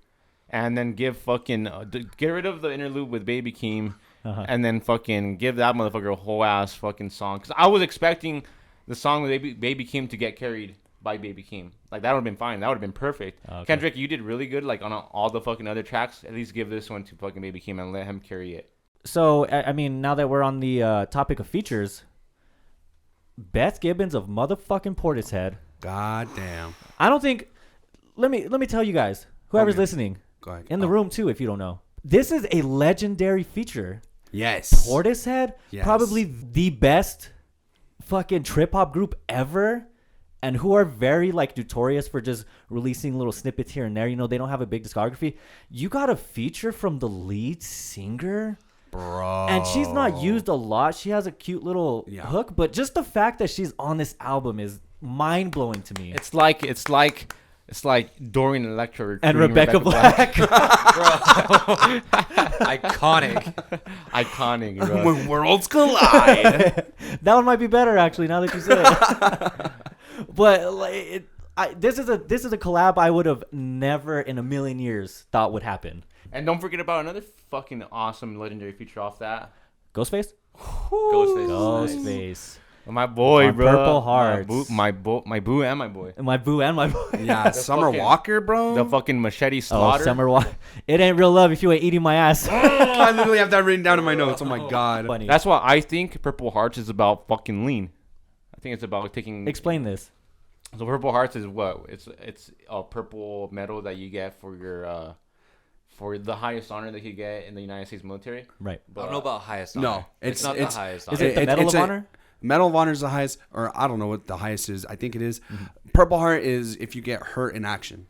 and then give fucking get rid of the interlude with Baby Keem. And then fucking give that motherfucker a whole ass fucking song. Because I was expecting the song with Baby Keem to get carried by Baby Keem. Like that would have been fine. That would have been perfect. Okay. Kendrick, you did really good. Like on all the fucking other tracks, at least give this one to fucking Baby Keem and let him carry it. So I mean, now that we're on the topic of features, Beth Gibbons of motherfucking Portishead. God damn. I don't think. Let me tell you guys, whoever's Okay. listening, Go ahead. in the room too, if you don't know, this is a legendary feature. Yes. Portishead, Yes. probably the best fucking trip hop group ever, and who are very like notorious for just releasing little snippets here and there. You know, they don't have a big discography. You got a feature from the lead singer. Bro. And she's not used a lot. She has a cute little hook, but just the fact that she's on this album is mind blowing to me. It's like Dorian Electra And recruiting Rebecca Black. Iconic. Iconic, bro. When worlds collide. That one might be better actually. Now that you say it. But like, this is a collab I would have never in a million years thought would happen. And don't forget about another fucking awesome legendary feature off that. Ghostface. Ghostface. My boy, On bro. Purple Hearts. My boo and my boy. My boo and my boy. Yeah, Summer fucking- Walker, bro. The fucking machete Oh, slaughter. Summer Walker. It ain't real love if you ain't eating my ass. I literally have that written down in my notes. Oh my god. Funny. That's why I think Purple Hearts is about fucking lean. I think it's about taking. Explain this. So Purple Hearts is what? It's a purple medal that you get for your for the highest honor that you get in the United States military. Right. I don't know about highest No, honor. It's not the highest Is honor. it the It- Medal it's of a- Honor? Medal of Honor is the highest, or I don't know what the highest is. I think it is. Purple Heart is if you get hurt in action.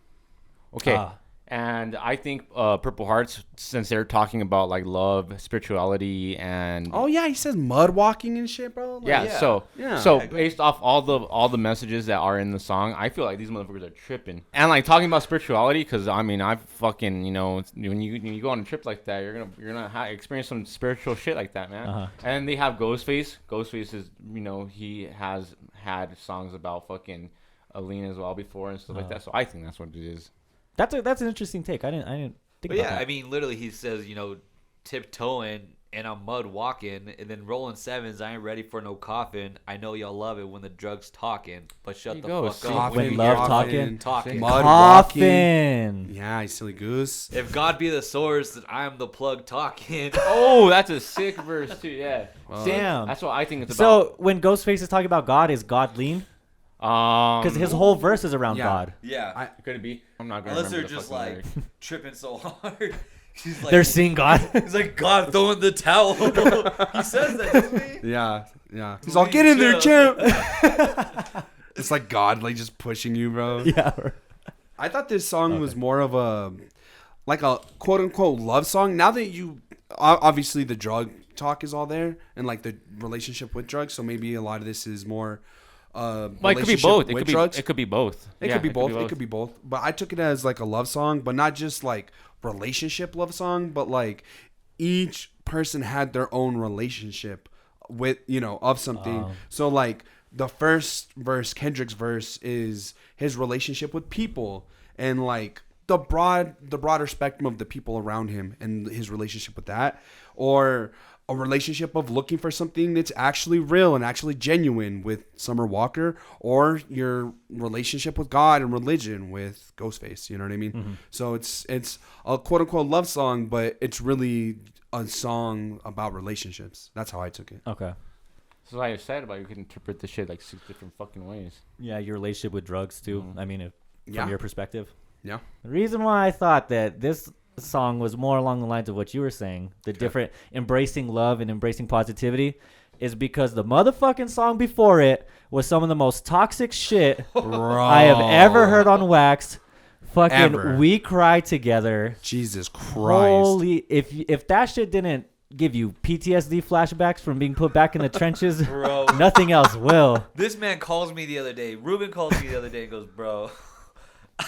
Okay. Ah. And I think Purple Hearts, since they're talking about like love, spirituality, and Oh yeah, he says mud walking and shit, bro. Like, yeah, yeah. so Yeah. so based off all the messages that are in the song, I feel like these motherfuckers are tripping. And like talking about spirituality, because I mean, I fucking when you go on a trip like that, you're gonna experience some spiritual shit like that, man. Uh-huh. And they have Ghostface. Ghostface is he has had songs about fucking Alina as well before and stuff like that. So I think that's what it is. That's an interesting take. I didn't think But about yeah, that. I mean, literally, he says, tiptoeing and I'm mud walking, and then rolling sevens. I ain't ready for no coffin. I know y'all love it when the drugs talking, but shut There the you go. fuck See? up When you love hear talking. talking. Mud Coffin. Yeah, you silly goose. If God be the source, then I am the plug talking. Oh, that's a sick verse too. Yeah, Damn. that's what I think it's about. So when Ghostface is talking about God, is God lean? Because his whole verse is around Yeah. God. Yeah, could it be? I'm not gonna unless they're remember the just fucking like lyrics. tripping so hard. He's like, They're seeing God. he's like God throwing the towel. He says that, doesn't he? Yeah. He's all get in there, chill." champ. It's like God, like just pushing you, bro. Yeah. I thought this song was more of a quote unquote love song. Now that you obviously the drug talk is all there and like the relationship with drugs, so maybe a lot of this is more Well, it could be relationship both. with drugs. It could be both. It Yeah, could be both. It could be both. But I took it as like a love song, but not just like relationship love song, but like each person had their own relationship with, of something. So like the first verse, Kendrick's verse, is his relationship with people and like the broader spectrum of the people around him and his relationship with that, or a relationship of looking for something that's actually real and actually genuine with Summer Walker, or your relationship with God and religion with Ghostface. You know what I mean? Mm-hmm. So it's a quote unquote love song, but it's really a song about relationships. That's how I took it. Okay. So like I said about you can interpret this shit like 6 different fucking ways. Yeah, your relationship with drugs too. I mean, Yeah. from your perspective. Yeah. The reason why I thought that this song was more along the lines of what you were saying, the different embracing love and embracing positivity, is because the motherfucking song before it was some of the most toxic shit I have ever heard on wax. Fucking Ever. We Cry Together. Jesus Christ. Holy, if that shit didn't give you PTSD flashbacks from being put back in the trenches, Bro, nothing else will. this man calls me the other day. Ruben calls me the other day and goes, bro,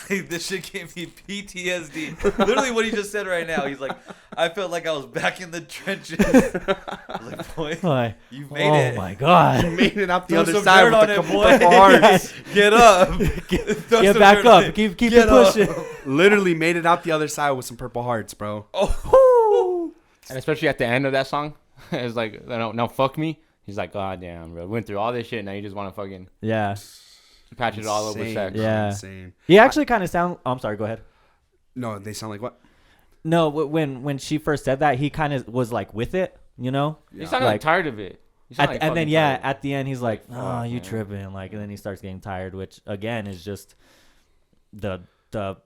this shit gave me PTSD. Literally what he just said right now. He's like, I felt like I was back in the trenches. I was like, boy, Like, you made oh it. my god. Made it out the Throw other some side dirt with on a it, couple boy. of hearts. Get up. Throw Get some back dirt on up. it. Keep Get it up. pushing. Literally made it out the other side with some Purple Hearts, bro. Oh. And especially at the end of that song, it's like, no, fuck me. He's like, God damn, bro. Went through all this shit, now you just want to fucking. Yeah. Patch it all up with sex. Yeah. Insane. He actually kind of sound. Oh, I'm sorry. Go ahead. No, they sound like what? No, when she first said that, he kind of was like with it, you know. You sound like tired of it. You sound like And then fucking tired. at the end he's like, Like, "Oh, fuck, you man." tripping?" Like, and then he starts getting tired, which again is just the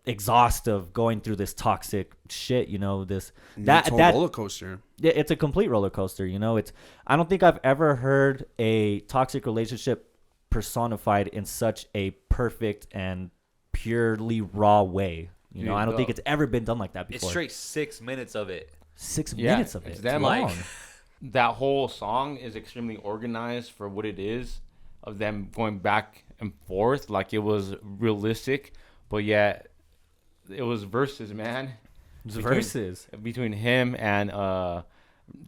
exhaust of going through this toxic shit. You know, this that roller coaster. it's a complete roller coaster. You know, it's I don't think I've ever heard a toxic relationship personified in such a perfect and purely raw way. You know, Dude, I don't think it's ever been done like that It's before. straight 6 minutes of it. 6 Yeah, minutes of it. it's damn like- long. That whole song is extremely organized for what it is, of them going back and forth. Like, it was realistic, but yet it was verses, man. It's Between- verses. Between him and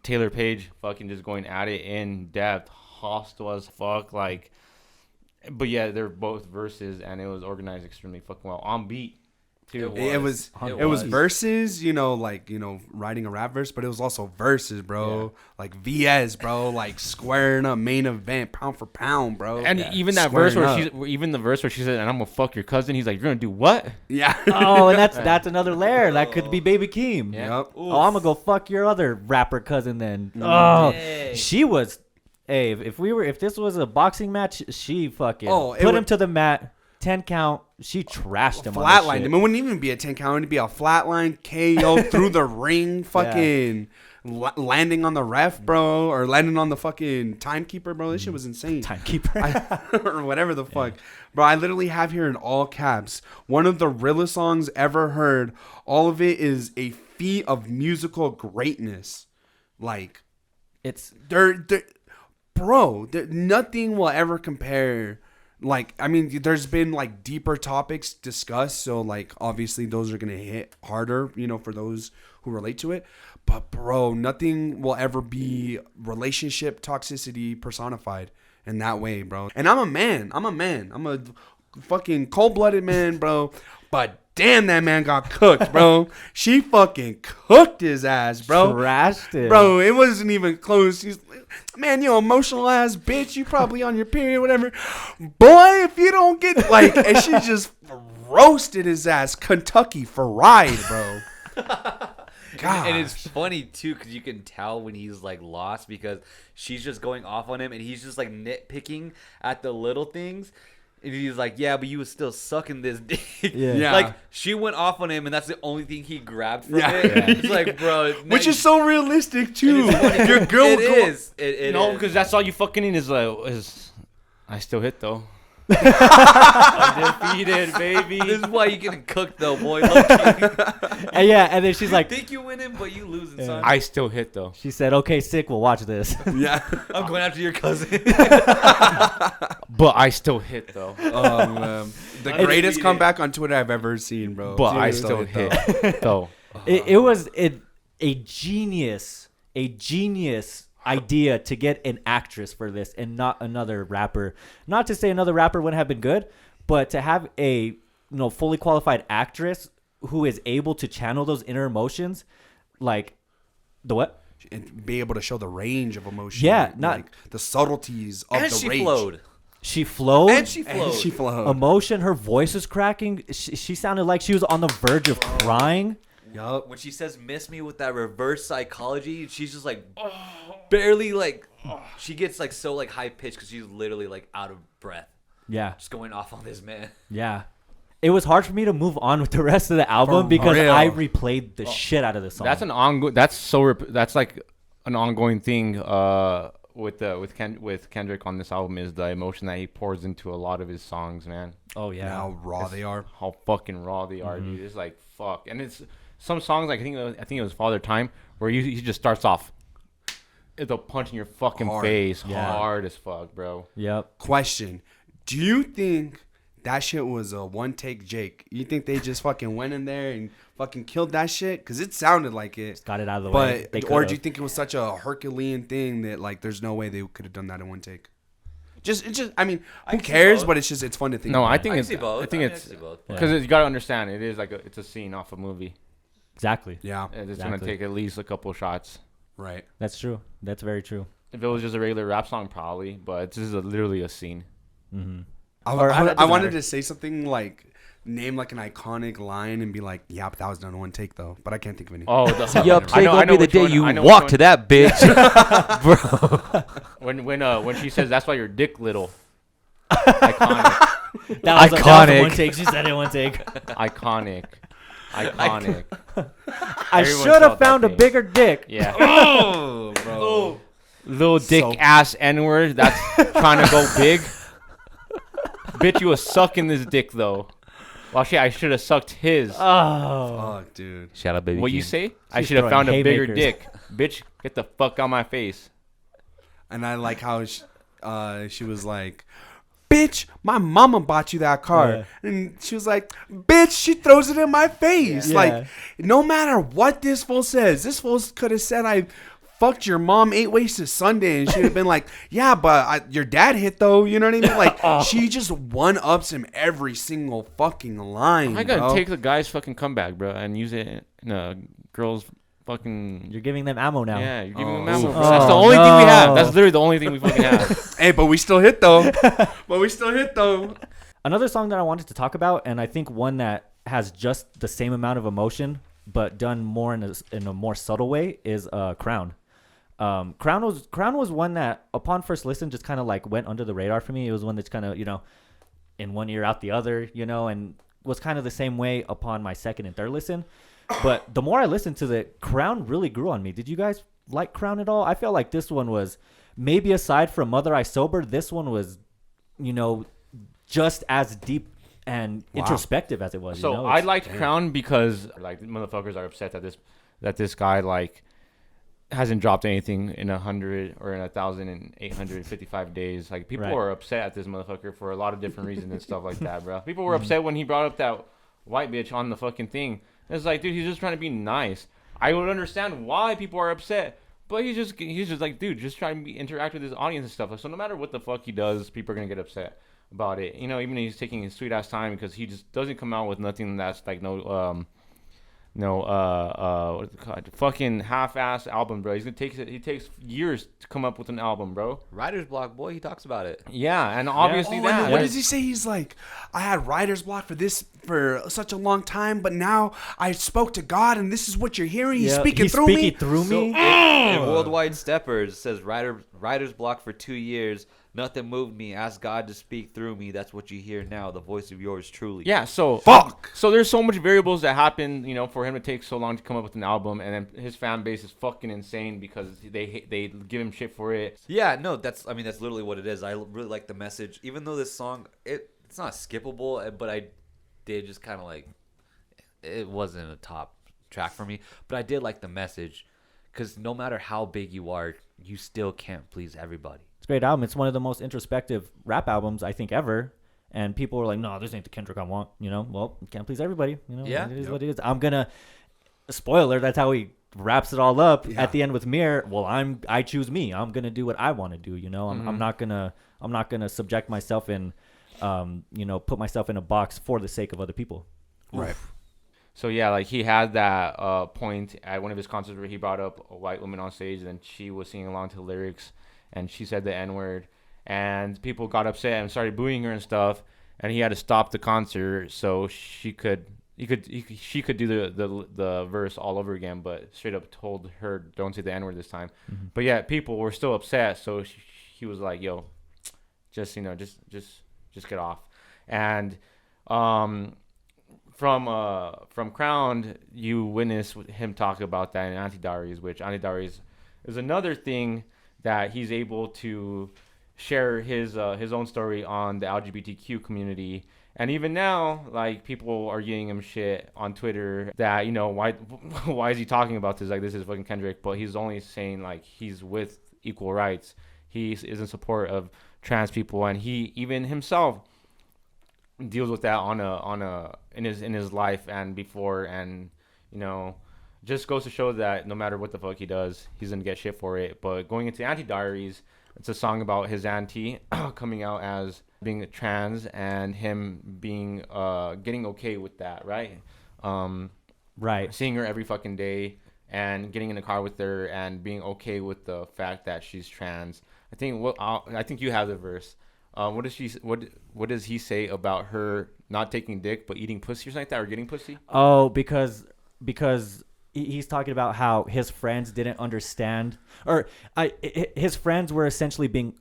Taylor Page fucking just going at it in depth, hostile as fuck. Like, but yeah, they're both verses, and it was organized extremely fucking well. On beat, too. It was verses, you know, like, you know, writing a rap verse, but it was also verses, bro. Like VS, bro, like squaring up main event, pound for pound, bro. And even that Squaring verse where up. the verse where she said, "And I'm gonna fuck your cousin," he's like, "You're gonna do what?" Yeah. Oh, and that's another layer. That could be Baby Keem. Yeah. Yep. Oh, I'm gonna go fuck your other rapper cousin then. Oh, Dang. she was. Hey, if this was a boxing match, she fucking Oh, it put him would- to the mat, 10 count. She trashed him. Flatline. It wouldn't even be a 10 count. It'd be a flatline KO through the ring, fucking landing on the ref, bro, or landing on the fucking timekeeper, bro. This shit was insane. Timekeeper. Or whatever the fuck. Bro, I literally have here in all caps one of the realest songs ever heard. All of it is a feat of musical greatness. Like, It's nothing will ever compare. Like, I mean, there's been like deeper topics discussed, so like obviously those are gonna hit harder, you know, for those who relate to it. But bro, nothing will ever be relationship toxicity personified in that way, bro. And I'm a man. I'm a fucking cold-blooded man, bro. But damn, that man got cooked, bro. She fucking cooked his ass, bro. trashed it, Bro, it wasn't even close. He's, man, you emotional ass bitch. You probably on your period, whatever. Boy, if you don't get like, and she just roasted his ass, Kentucky fried, bro. God, And it's funny too because you can tell when he's like lost because she's just going off on him and he's just like nitpicking at the little things. And he's like, "Yeah, but you was still sucking this dick." Yeah. Like she went off on him, and that's the only thing he grabbed from Yeah. it. Yeah. It's like, bro, which is so realistic too. It is funny. Your girl, It is. It No, is. because that's all you fucking need is I still hit though. Undefeated, baby. This is why you getting cooked though, boy. Low-key. and yeah, and then she's like, Think you winning, but you losing, son. I still hit though. she said, "Okay, sick. We'll watch this." Yeah. I'm going after your cousin. But I still hit though. The Undefeated. greatest comeback on Twitter I've ever seen, bro. But I Seriously, still though. hit though. It was a genius idea to get an actress for this and not another rapper. Not to say another rapper wouldn't have been good, but to have a fully qualified actress who is able to channel those inner emotions, like the what? And be able to show the range of emotion. Yeah, not- like the subtleties of And the she rage. flowed. She flowed. And she flowed. And she flowed. Emotion. Her voice is cracking. She sounded like she was on the verge of crying. Yup. When she says "miss me" with that reverse psychology, she's just like barely like she gets like so like high pitched because she's literally like out of breath, Yeah, just going off on this man. yeah. It was hard for me to move on with the rest of the album For because real. I replayed the shit out of the song. That's an ongoing. That's like an ongoing thing. With Kendrick on this album is the emotion that he pours into a lot of his songs, man. Oh yeah. How raw they are. How fucking raw they are, dude. It's like fuck, and it's some songs like I think it was Father Time where he just starts off. It'll punch in your fucking Hard. face Yeah. hard as fuck, bro. Yep. Question: do you think that shit was a one take Jake? You think they just fucking went in there and fucking killed that shit? Because it sounded like it. Got it out of the way. They But or could've. do you think it was such a Herculean thing that like there's no way they could have done that in one take? I mean, who can see cares? both. But it's fun to think. No, about. I think I can it's see both. I think I it's can see both. Yeah. because you gotta understand it is like it's a scene off a movie. Exactly. Yeah, And it's Exactly. gonna take at least a couple shots. right. That's true. That's very true. If it was just a regular rap song, probably, but this is literally a scene. Mm-hmm. I wanted to say something like name like an iconic line and be like, yeah, but that was done in one take though. But I can't think of any. Oh, Yup, I today know gonna be the which day one- I you know walk which to that bitch, bro. when she says that's why your dick little. Iconic. That was the Iconic. one take. She said it in one take. Iconic. I Everyone should have felt that found a thing. bigger dick. Yeah. Oh, bro. Little dick So- ass N-word that's trying to go big. Bitch, you was sucking this dick though. Well, shit, I should have sucked his. Oh. Fuck, dude. Shout out, baby. What you King. say? I She's should have throwing found a bigger haymakers. dick. Bitch, get the fuck out my face. And I like how she was like, bitch, my mama bought you that car. Yeah. And she was like, bitch, she throws it in my face. Yeah. Like, no matter what this fool says, this fool could have said I fucked your mom 8 ways to Sunday. And she would have been like, yeah, but your dad hit though. You know what I mean? Like, she just one-ups him every single fucking line, I gotta bro. take the guy's fucking comeback, bro, and use it in a girl's fucking. You're giving them ammo now. Yeah, you're giving Oh. them ammo, bro. Oh, That's the only thing we have. no. That's literally the only thing we fucking have. Hey, but we still hit though. Another song that I wanted to talk about, and I think one that has just the same amount of emotion, but done more in a more subtle way, is Crown. Crown was one that upon first listen just kind of like went under the radar for me. It was one that's kind of, in one ear out the other, and was kind of the same way upon my second and third listen. But the more I listened to it, Crown really grew on me. Did you guys like Crown at all? I felt like this one was, maybe aside from Mother I Sober, this one was, just as deep and introspective as it was. So I liked Crown because like motherfuckers are upset that this guy like hasn't dropped anything in 100 or in 1,855 days. Like people Right. are upset at this motherfucker for a lot of different reasons and stuff like that, bro. People were upset when he brought up that white bitch on the fucking thing. It's like, dude, he's just trying to be nice. I would understand why people are upset, but he's just like, dude, just trying to interact with his audience and stuff. So no matter what the fuck he does, people are gonna get upset about it. Even if he's taking his sweet ass time because he just doesn't come out with nothing that's like what's it called? Fucking half-ass album, bro. He takes years to come up with an album, bro. Writer's block, boy. He talks about it. Yeah, and obviously And that. what does he say? He's like, I had writer's block for this for such a long time, but now I spoke to God, and this is what you're hearing. He's speaking through me. through So me. in Worldwide Steppers, it says writer's block for 2 years. Nothing moved me. Ask God to speak through me. That's what you hear now. The voice of yours truly. Yeah, so Fuck. So there's so much variables that happen, for him to take so long to come up with an album, and then his fan base is fucking insane because they give him shit for it. Yeah, no, that's literally what it is. I really like the message, even though this song it's not skippable, but I did just kind of like it wasn't a top track for me, but I did like the message because no matter how big you are, you still can't please everybody. It's a great album. It's one of the most introspective rap albums I think ever. And people were like, "No, this ain't the Kendrick I want." Well, you can't please everybody. Yeah. It is what it is. I'm gonna spoiler. That's how he wraps it all up at the end with Mir. Well, I choose me. I'm gonna do what I want to do. I'm not gonna subject myself and put myself in a box for the sake of other people. Right. So yeah, like he had that point at one of his concerts where he brought up a white woman on stage, and she was singing along to the lyrics, and she said the N-word, and people got upset and started booing her and stuff, and he had to stop the concert so she could do the verse all over again, but straight up told her don't say the N-word this time. Mm-hmm. But yeah, people were still upset, so he was like, yo, just get off. And from Crowned, you witness him talk about that in Anti-Diaries, which Anti-Diaries is another thing that he's able to share his own story on the LGBTQ community. And even now, like, people are giving him shit on Twitter that, why is he talking about this? Like, this is fucking Kendrick. But he's only saying, like, he's with equal rights. He is in support of trans people. And he even himself deals with that in his life and before. And, just goes to show that no matter what the fuck he does, he's going to get shit for it. But going into Anti-Diaries, it's a song about his auntie coming out as being trans and him being getting okay with that, right? Right. Seeing her every fucking day and getting in the car with her and being okay with the fact that she's trans. I think you have the verse. What does he say about her not taking dick but eating pussy or something like that, or getting pussy? Oh, because he's talking about how his friends didn't understand, or his friends were essentially being,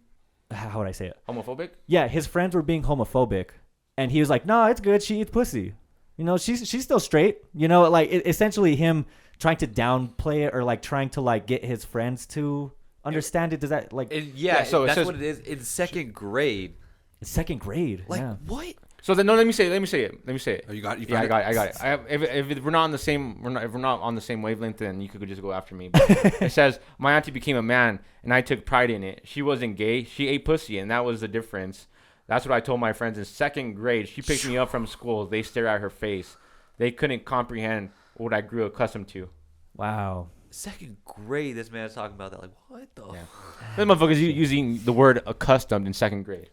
how would I say it? Homophobic? Yeah, his friends were being homophobic, and he was like, "No, it's good. She eats pussy. You know, she's still straight. You know, like essentially him trying to downplay it or like trying to like get his friends to understand it. Does that like So it that's says- what it is. In second grade, second grade? like Yeah. what? So then, no, let me say it. Oh, you got you Yeah, I found got it. If we're not on the same, if we're not on the same wavelength, then you could just go after me. But it says my auntie became a man, and I took pride in it. She wasn't gay. She ate pussy, and that was the difference. That's what I told my friends in second grade. She picked me up from school. They stare at her face. They couldn't comprehend what I grew accustomed to. Wow. Second grade, this man's talking about that. Like what the? Yeah. This motherfucker's using the word accustomed in second grade.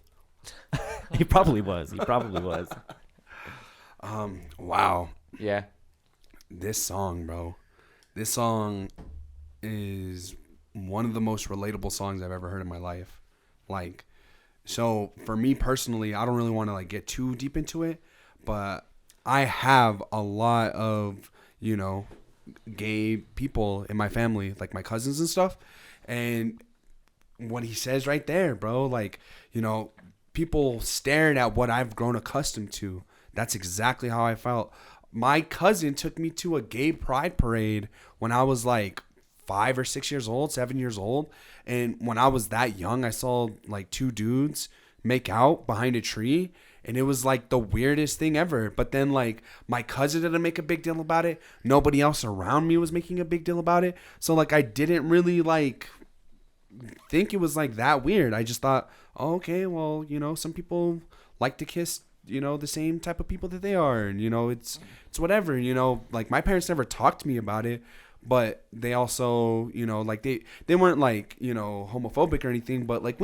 He probably was. He probably was. Wow. Yeah. This song, bro. This song is one of the most relatable songs I've ever heard in my life. Like, so for me personally, I don't really want to like get too deep into it, but I have a lot of, you know, gay people in my family, like my cousins and stuff. And what he says right there, bro, like, you know, people staring at what I've grown accustomed to. That's exactly how I felt. My cousin took me to a gay pride parade when I was like 5 or 6 years old, 7 years old. And when I was that young, I saw like two dudes make out behind a tree. And it was like the weirdest thing ever. But then like my cousin didn't make a big deal about it. Nobody else around me was making a big deal about it. So like I didn't really like think it was like that weird. I just thought, oh, okay, well, you know, some people like to kiss, you know, the same type of people that they are, and you know, it's whatever, you know. Like my parents never talked to me about it, but they also, you know, like they weren't like, you know, homophobic or anything, but like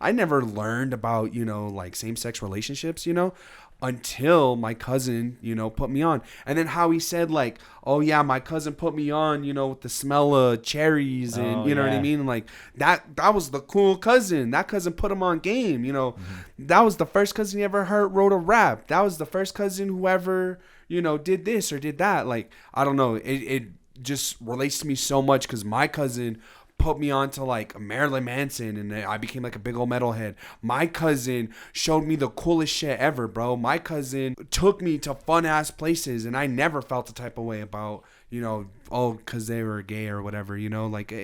I never learned about, you know, like same-sex relationships, you know, until my cousin, you know, put me on. And then how he said like, oh yeah, my cousin put me on, you know, with the smell of cherries, and you know what I mean? Like that was the cool cousin. That cousin put him on game, you know. Mm-hmm. That was the first cousin he ever wrote a rap. That was the first cousin who ever, you know, did this or did that. Like, I don't know. It just relates to me so much because my cousin put me on to like Marilyn Manson, and I became like a big old metalhead. My cousin showed me the coolest shit ever, bro. My cousin took me to fun ass places, and I never felt the type of way about, you know, oh, because they were gay or whatever, you know. Like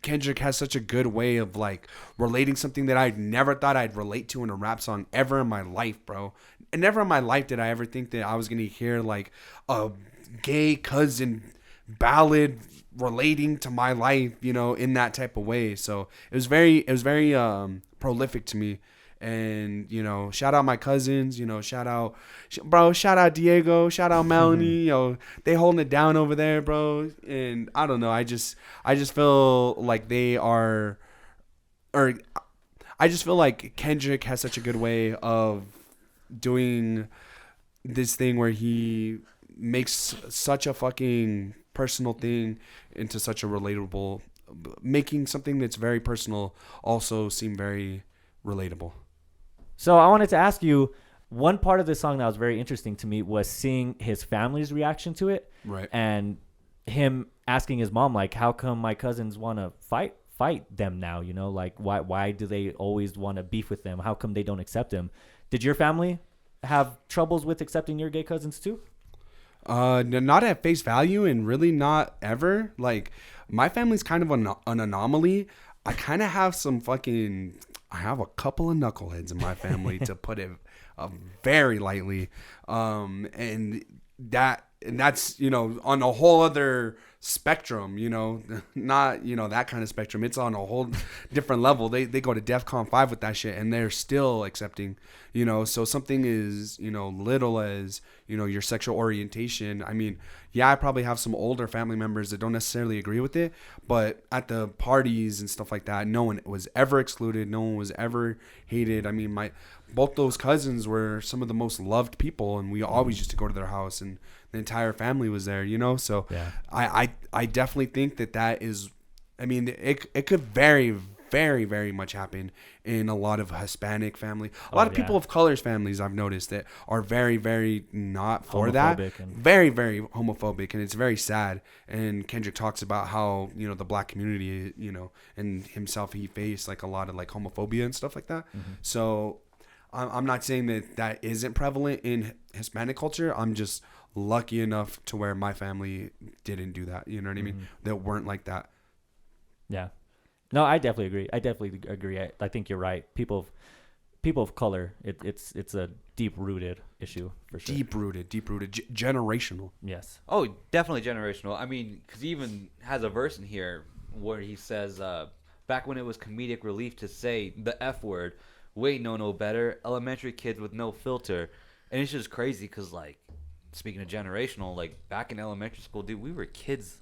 Kendrick has such a good way of like relating something that I never thought I'd relate to in a rap song ever in my life, bro. And never in my life did I ever think that I was gonna hear like a gay cousin ballad relating to my life, you know, in that type of way. So it was very prolific to me. And, you know, shout out my cousins, you know, shout out Diego, shout out Melanie, you know, they holding it down over there, bro. And I don't know, I just feel like I just feel like Kendrick has such a good way of doing this thing where he makes such a fucking personal thing into such a relatable, making something that's very personal also seem very relatable. So I wanted to ask you, one part of this song that was very interesting to me was seeing his family's reaction to it, right? And him asking his mom, like, how come my cousins want to fight them now? You know, like why do they always want to beef with them? How come they don't accept him? Did your family have troubles with accepting your gay cousins too? Not at face value, and really not ever. Like, my family's kind of an anomaly. I kind of have I have a couple of knuckleheads in my family, to put it very lightly. And that's, you know, on a whole other spectrum, you know, not, you know, that kind of spectrum. It's on a whole different level. They go to DEFCON 5 with that shit, and they're still accepting, you know. So something is, you know, little as, you know, your sexual orientation. I mean, yeah, I probably have some older family members that don't necessarily agree with it, but at the parties and stuff like that, no one was ever excluded. No one was ever hated. I mean, both those cousins were some of the most loved people, and we always used to go to their house, and the entire family was there, you know. So yeah. I definitely think that is, I mean, it could very, very, very much happen in a lot of Hispanic family. A lot of people of color's families I've noticed that are very, very not for that. Very, very homophobic, and it's very sad. And Kendrick talks about how, you know, the black community, you know, and himself, he faced like a lot of like homophobia and stuff like that. So I'm not saying that isn't prevalent in Hispanic culture. I'm just lucky enough to where my family didn't do that. You know what I mean? That weren't like that. Yeah. No, I definitely agree. I think you're right. People of color, it's a deep-rooted issue for sure. Deep-rooted, generational. Yes. Oh, definitely generational. I mean, because he even has a verse in here where he says, back when it was comedic relief to say the F word, we ain't know no better, elementary kids with no filter. And it's just crazy because, like, speaking of generational, like, back in elementary school, dude, we were kids.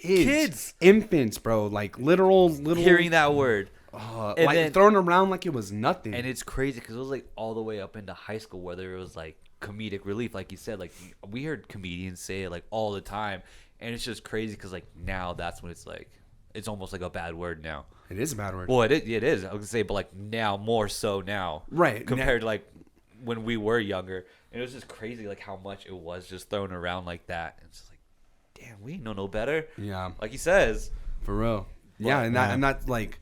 Infants, bro. Like, little. Hearing that word. Like, then, thrown around like it was nothing. And it's crazy because it was, like, all the way up into high school, whether it was, like, comedic relief, like you said. Like, we heard comedians say it, like, all the time. And it's just crazy because, like, now that's when it's, like, it's almost like a bad word now. It is a bad word. Well, it is. I was gonna say, but like now, more so now, right? Compared to like when we were younger, and it was just crazy, like how much it was just thrown around like that. And it's just like, damn, we know no better. Yeah, like he says, for real. Yeah, and that like,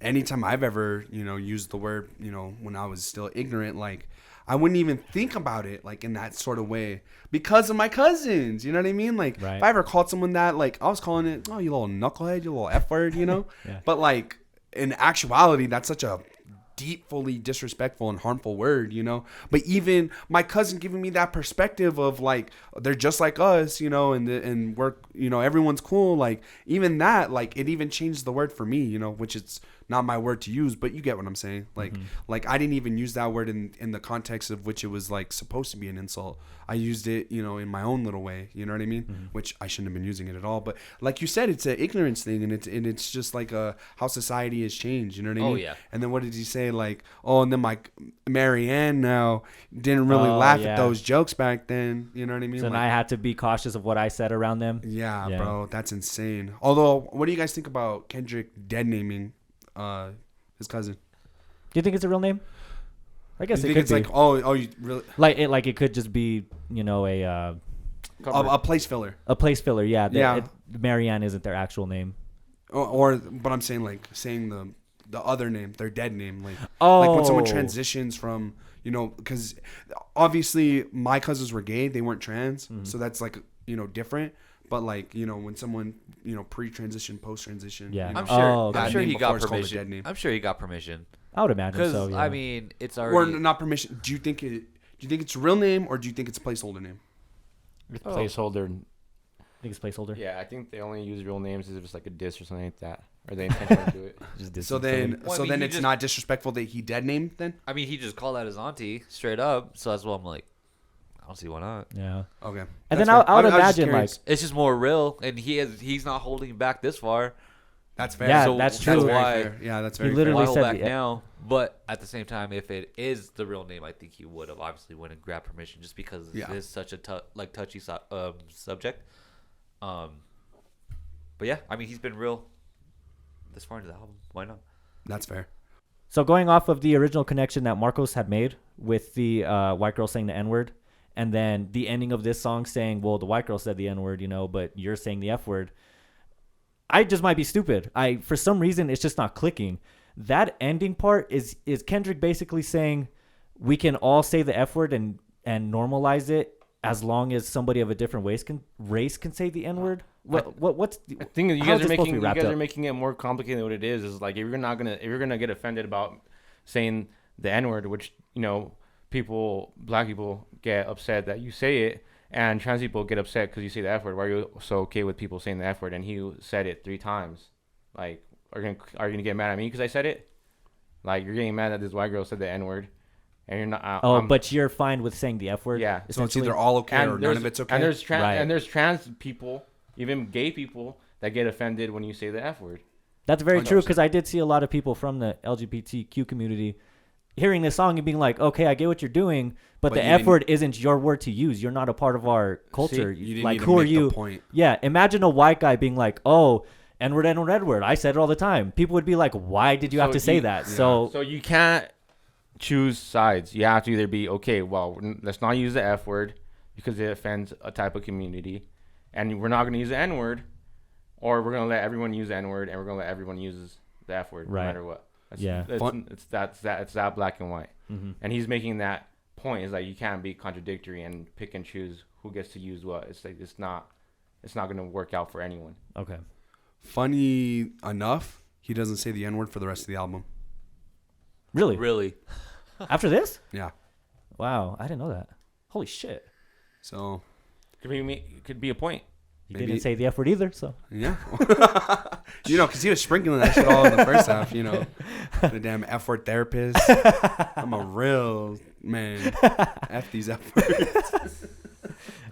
anytime I've ever used the word, when I was still ignorant, like I wouldn't even think about it like in that sort of way because of my cousins. You know what I mean? Like if I ever called someone that, like I was calling it, oh, you little knucklehead, you little F word, Yeah. But like in actuality, that's such a deeply disrespectful and harmful word, But even my cousin giving me that perspective of like they're just like us, and we're everyone's cool. Like even that, like it even changed the word for me, which it's not my word to use, but you get what I'm saying. Like like I didn't even use that word in the context of which it was like supposed to be an insult. I used it, in my own little way. You know what I mean? Which I shouldn't have been using it at all. But like you said, it's an ignorance thing, and it's just like how society has changed. You know what I mean? Oh yeah. And then what did he say? Like, oh, and then my Marianne now didn't really laugh at those jokes back then. You know what I mean? So now I had to be cautious of what I said around them. Yeah, bro, that's insane. Although, what do you guys think about Kendrick dead naming his cousin? Do you think it's a real name? I guess you it think could it's be. like oh you really like it could just be a place filler. A place filler, yeah. Yeah. Marianne isn't their actual name. But I'm saying like saying the other name, their dead name, like like when someone transitions from because obviously my cousins were gay, they weren't trans, so that's like different. But like when someone pre-transition, post-transition, yeah, I'm sure he got permission. I'm sure he got permission. I would imagine so. Yeah. I mean, it's already or not permission. Do you think it's a real name or do you think it's a placeholder name? Placeholder. I think it's placeholder. Yeah, I think they only use real names if it's like a diss or something like that, or they intentionally do it. So then it's not disrespectful that he dead named then? I mean, he just called out his auntie straight up, so that's why I'm like, I don't see why not. Yeah. Okay. And then I would imagine like it's just more real, and he's not holding back this far. That's fair. Yeah, so that's true. That's why. Fair. Yeah, that's very. He literally fair. said back now, but at the same time, if it is the real name, I think he would have obviously went and grabbed permission, just because it is such a touchy subject. But yeah, I mean, he's been real this far into the album. Why not? That's fair. So going off of the original connection that Marcos had made with the white girl saying the N-word, and then the ending of this song saying, well, the white girl said the N-word, but you're saying the F-word. I just might be stupid. For some reason, it's just not clicking. That ending part is Kendrick basically saying we can all say the F-word and normalize it as long as somebody of a different race can say the N-word. What's the, I think you guys are making it more complicated than what it is. Is like if you're gonna get offended about saying the N-word, which black people get upset that you say it, and trans people get upset because you say the F word. Why are you so okay with people saying the F word? And he said it 3 times. Like, are you gonna get mad at me because I said it? Like, you're getting mad that this white girl said the N word, and you're not. But you're fine with saying the F word. Yeah. So it's either all okay or none of it's okay. And there's trans people, even gay people, that get offended when you say the F word. That's very true, because I did see a lot of people from the LGBTQ community hearing this song and being like, okay, I get what you're doing, but the F word isn't your word to use. You're not a part of our culture. See, you didn't like, even who make are you? The point. Yeah, imagine a white guy being like, oh, N-word, N-word, N-word. I said it all the time. People would be like, why did you have to say that? So So you can't choose sides. You have to either be, okay, well, let's not use the F word because it offends a type of community. And we're not going to use the N word, or we're going to let everyone use the N word, and we're going to let everyone use the F word, Right. no matter what. Yeah. It's that black and white. And he's making that point is like you can't be contradictory and pick and choose who gets to use what. It's like it's not going to work out for anyone. okay. Funny enough, he doesn't say the N-word for the rest of the album. Really? Really? After this? Yeah. Wow, I didn't know that. Holy shit. So, Could be a point. He Maybe- didn't say the F word either, so. yeah. Because he was sprinkling that shit all in the first half, The damn F-word therapist. I'm a real man. F these F-words.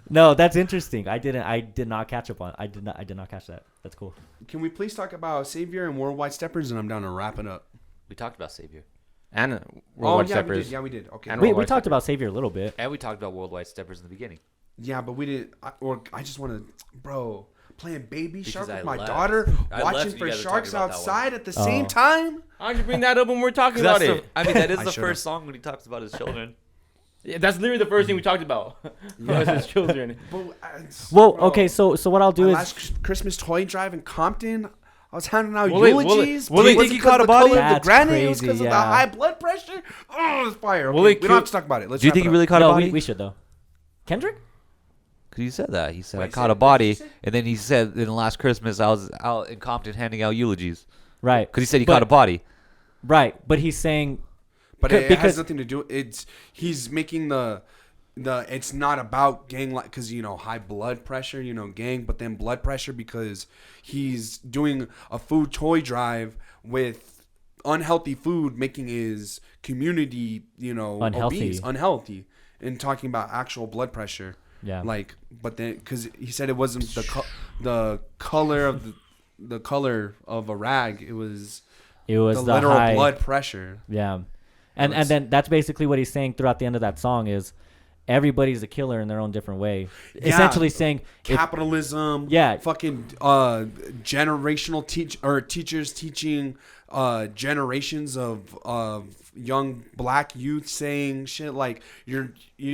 No, that's interesting. I did not catch up on. I did not catch that. That's cool. Can we please talk about Savior and Worldwide Steppers, and I'm down to wrap it up. We talked about Savior. And Worldwide yeah, Steppers. we did. Yeah, we did. Okay. And We Worldwide talked Steppers. about Savior a little bit. And we talked about Worldwide Steppers in the beginning. Yeah, but we didn't. I just want to, bro, playing Baby Shark Because with I my left. daughter, I watching left, for you guys were sharks talking about that one. outside at the same time. How'd you bring that up when we're talking 'Cause about that's it? I mean, that is I the should've. first song when he talks about his children. Yeah, that's literally the first thing we talked about. Was his children. But, Well, bro, okay, so what I'll do my is last Christmas toy drive in Compton, I was handing out Will it- eulogies. will it- Was think he because caught a the body? color of the That's granite? It was crazy, because of the yeah. high blood pressure. Oh, it's fire. Okay, Will we it don't have kill- to talk about it. Let's Do you wrap think it he up. really caught a no, body? we should though. Kendrick? Because he said that. He said, Wait, I say caught it. a What body. did you say? And then he said, in the last Christmas, I was out in Compton handing out eulogies. Right. Because he said he But- caught a body. Right, but he's saying But c- it because- has nothing to do. He's making the it's not about gang like because high blood pressure, gang, but then blood pressure because he's doing a food toy drive with unhealthy food, making his community obese, unhealthy, and talking about actual blood pressure. Yeah. Like, but then because he said it wasn't the color of the color of a rag, it was it was the the literal high blood pressure. Yeah. And Let's- then that's basically what he's saying throughout the end of that song is everybody's a killer in their own different way. Yeah. Essentially saying if- Capitalism, Yeah. fucking generational teachers teaching generations of young black youth saying shit like you're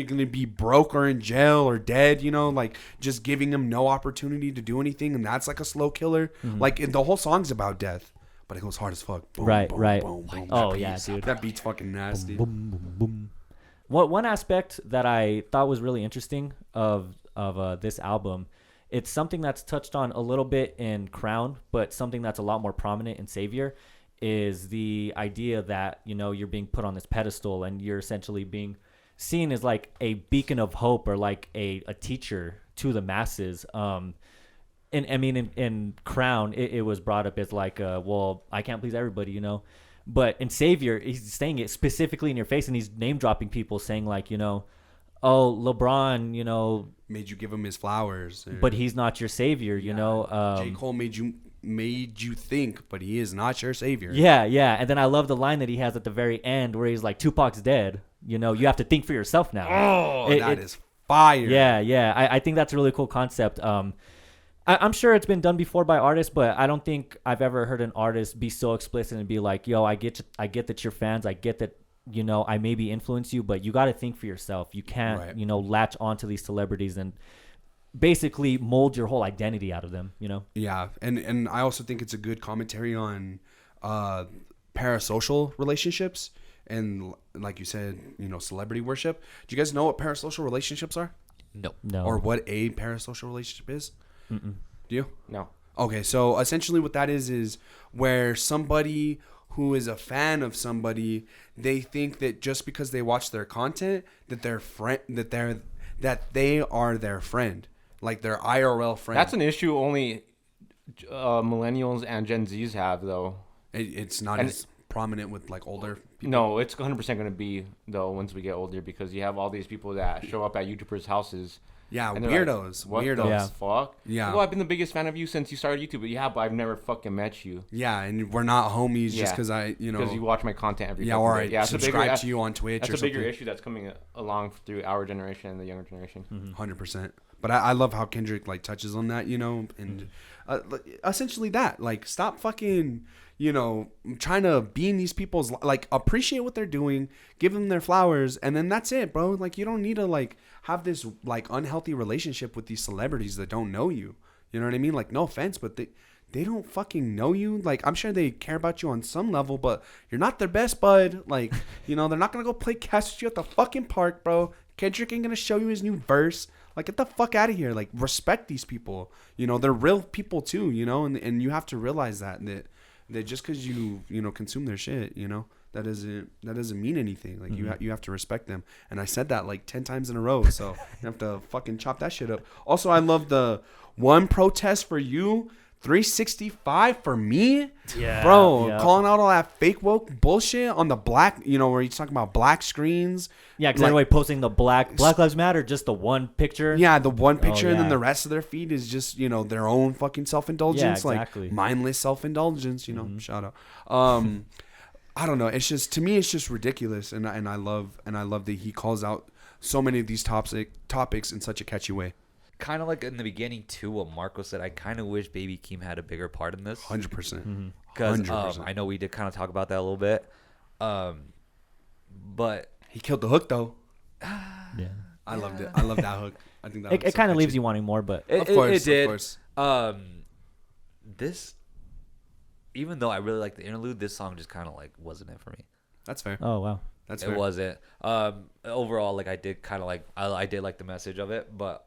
gonna be broke or in jail or dead, like just giving them no opportunity to do anything, and that's like a slow killer. Like the whole song's about death, but it goes hard as fuck. Boom, Right, boom, right. boom, boom. Oh, That yeah, beat's- dude. that beat's fucking nasty. boom, boom, boom. One aspect that I thought was really interesting of this album, it's something that's touched on a little bit in Crown, but something that's a lot more prominent in Savior, is the idea that you're being put on this pedestal and you're essentially being seen as like a beacon of hope or like a teacher to the masses. And I mean, in Crown, it was brought up as like, well, I can't please everybody, But in Savior, he's saying it specifically in your face, and he's name dropping people, saying like, oh, LeBron, Made you give him his flowers, but he's not your savior, J. Cole made you think, but he is not your savior. Yeah, yeah. And then I love the line that he has at the very end where he's like, Tupac's dead. You have to think for yourself now. Oh, that is fire. Yeah, yeah. I think that's a really cool concept. I'm sure it's been done before by artists, but I don't think I've ever heard an artist be so explicit and be like, yo, I get that you're fans. I get that, I maybe influence you, but you got to think for yourself. You can't, Right. latch onto these celebrities and basically mold your whole identity out of them, Yeah, and I also think it's a good commentary on parasocial relationships and, like you said, celebrity worship. Do you guys know what parasocial relationships are, No. No. or what a parasocial relationship is? Mm-mm. Do you? No. Okay, so essentially what that is where somebody who is a fan of somebody, they think that just because they watch their content that they are their friend, like their IRL friend. That's an issue only millennials and Gen Zs have, though. It's not And as prominent with like older people? No, it's 100% going to be though once we get older, because you have all these people that show up at YouTubers' houses. Yeah, and they're weirdos. Like, what weirdos. the Yeah. fuck? Yeah. Well, I've been the biggest fan of you since you started YouTube. Yeah, but I've never fucking met you. Yeah, and we're not homies just Yeah. because Because you watch my content every yeah, fucking or day. I Yeah, it's a bigger- subscribe to you on Twitch or That's a bigger something. issue that's coming along through our generation and the younger generation. 100%. But I love how Kendrick like touches on that, and essentially that, like, stop fucking, trying to be in these people's, like, appreciate what they're doing, give them their flowers, and then that's it, bro. Like, you don't need to like have this like unhealthy relationship with these celebrities that don't know you. You know what I mean? Like, no offense, but they don't fucking know you. Like, I'm sure they care about you on some level, but you're not their best bud. Like, they're not gonna go play catch with you at the fucking park, bro. Kendrick ain't gonna show you his new verse. Like, get the fuck out of here. Like, respect these people. They're real people too. And you have to realize that just because you consume their shit, that doesn't mean anything. Like, you have to respect them. And I said that like 10 times in a row. So you have to fucking chop that shit up. Also, I love the one protest for you, 365 for me. Yeah, Bro, yeah. calling out all that fake woke bullshit on the black, where he's talking about black screens. Yeah, because Like- everybody posting the Black Lives Matter, just the one picture. Yeah, the one picture, and then yeah. the rest of their feed is just, their own fucking self-indulgence. Yeah, exactly. Like, mindless self-indulgence, shout out. I don't know. It's just, to me, it's just ridiculous. And I love that he calls out so many of these topics in such a catchy way. Kind of like in the beginning too, what Marco said. I kind of wish Baby Keem had a bigger part in this, 100%. because 100%. I know we did kind of talk about that a little bit, but He killed the hook, though. Yeah. I loved it. I love that hook. I think that It kind of leaves you wanting more, but it, Of course, it did. of course. This, even though I really like the interlude, this song just kind of like wasn't it for me. That's fair. oh wow. That's It fair. wasn't. Overall, like I did kind of like I did like the message of it, but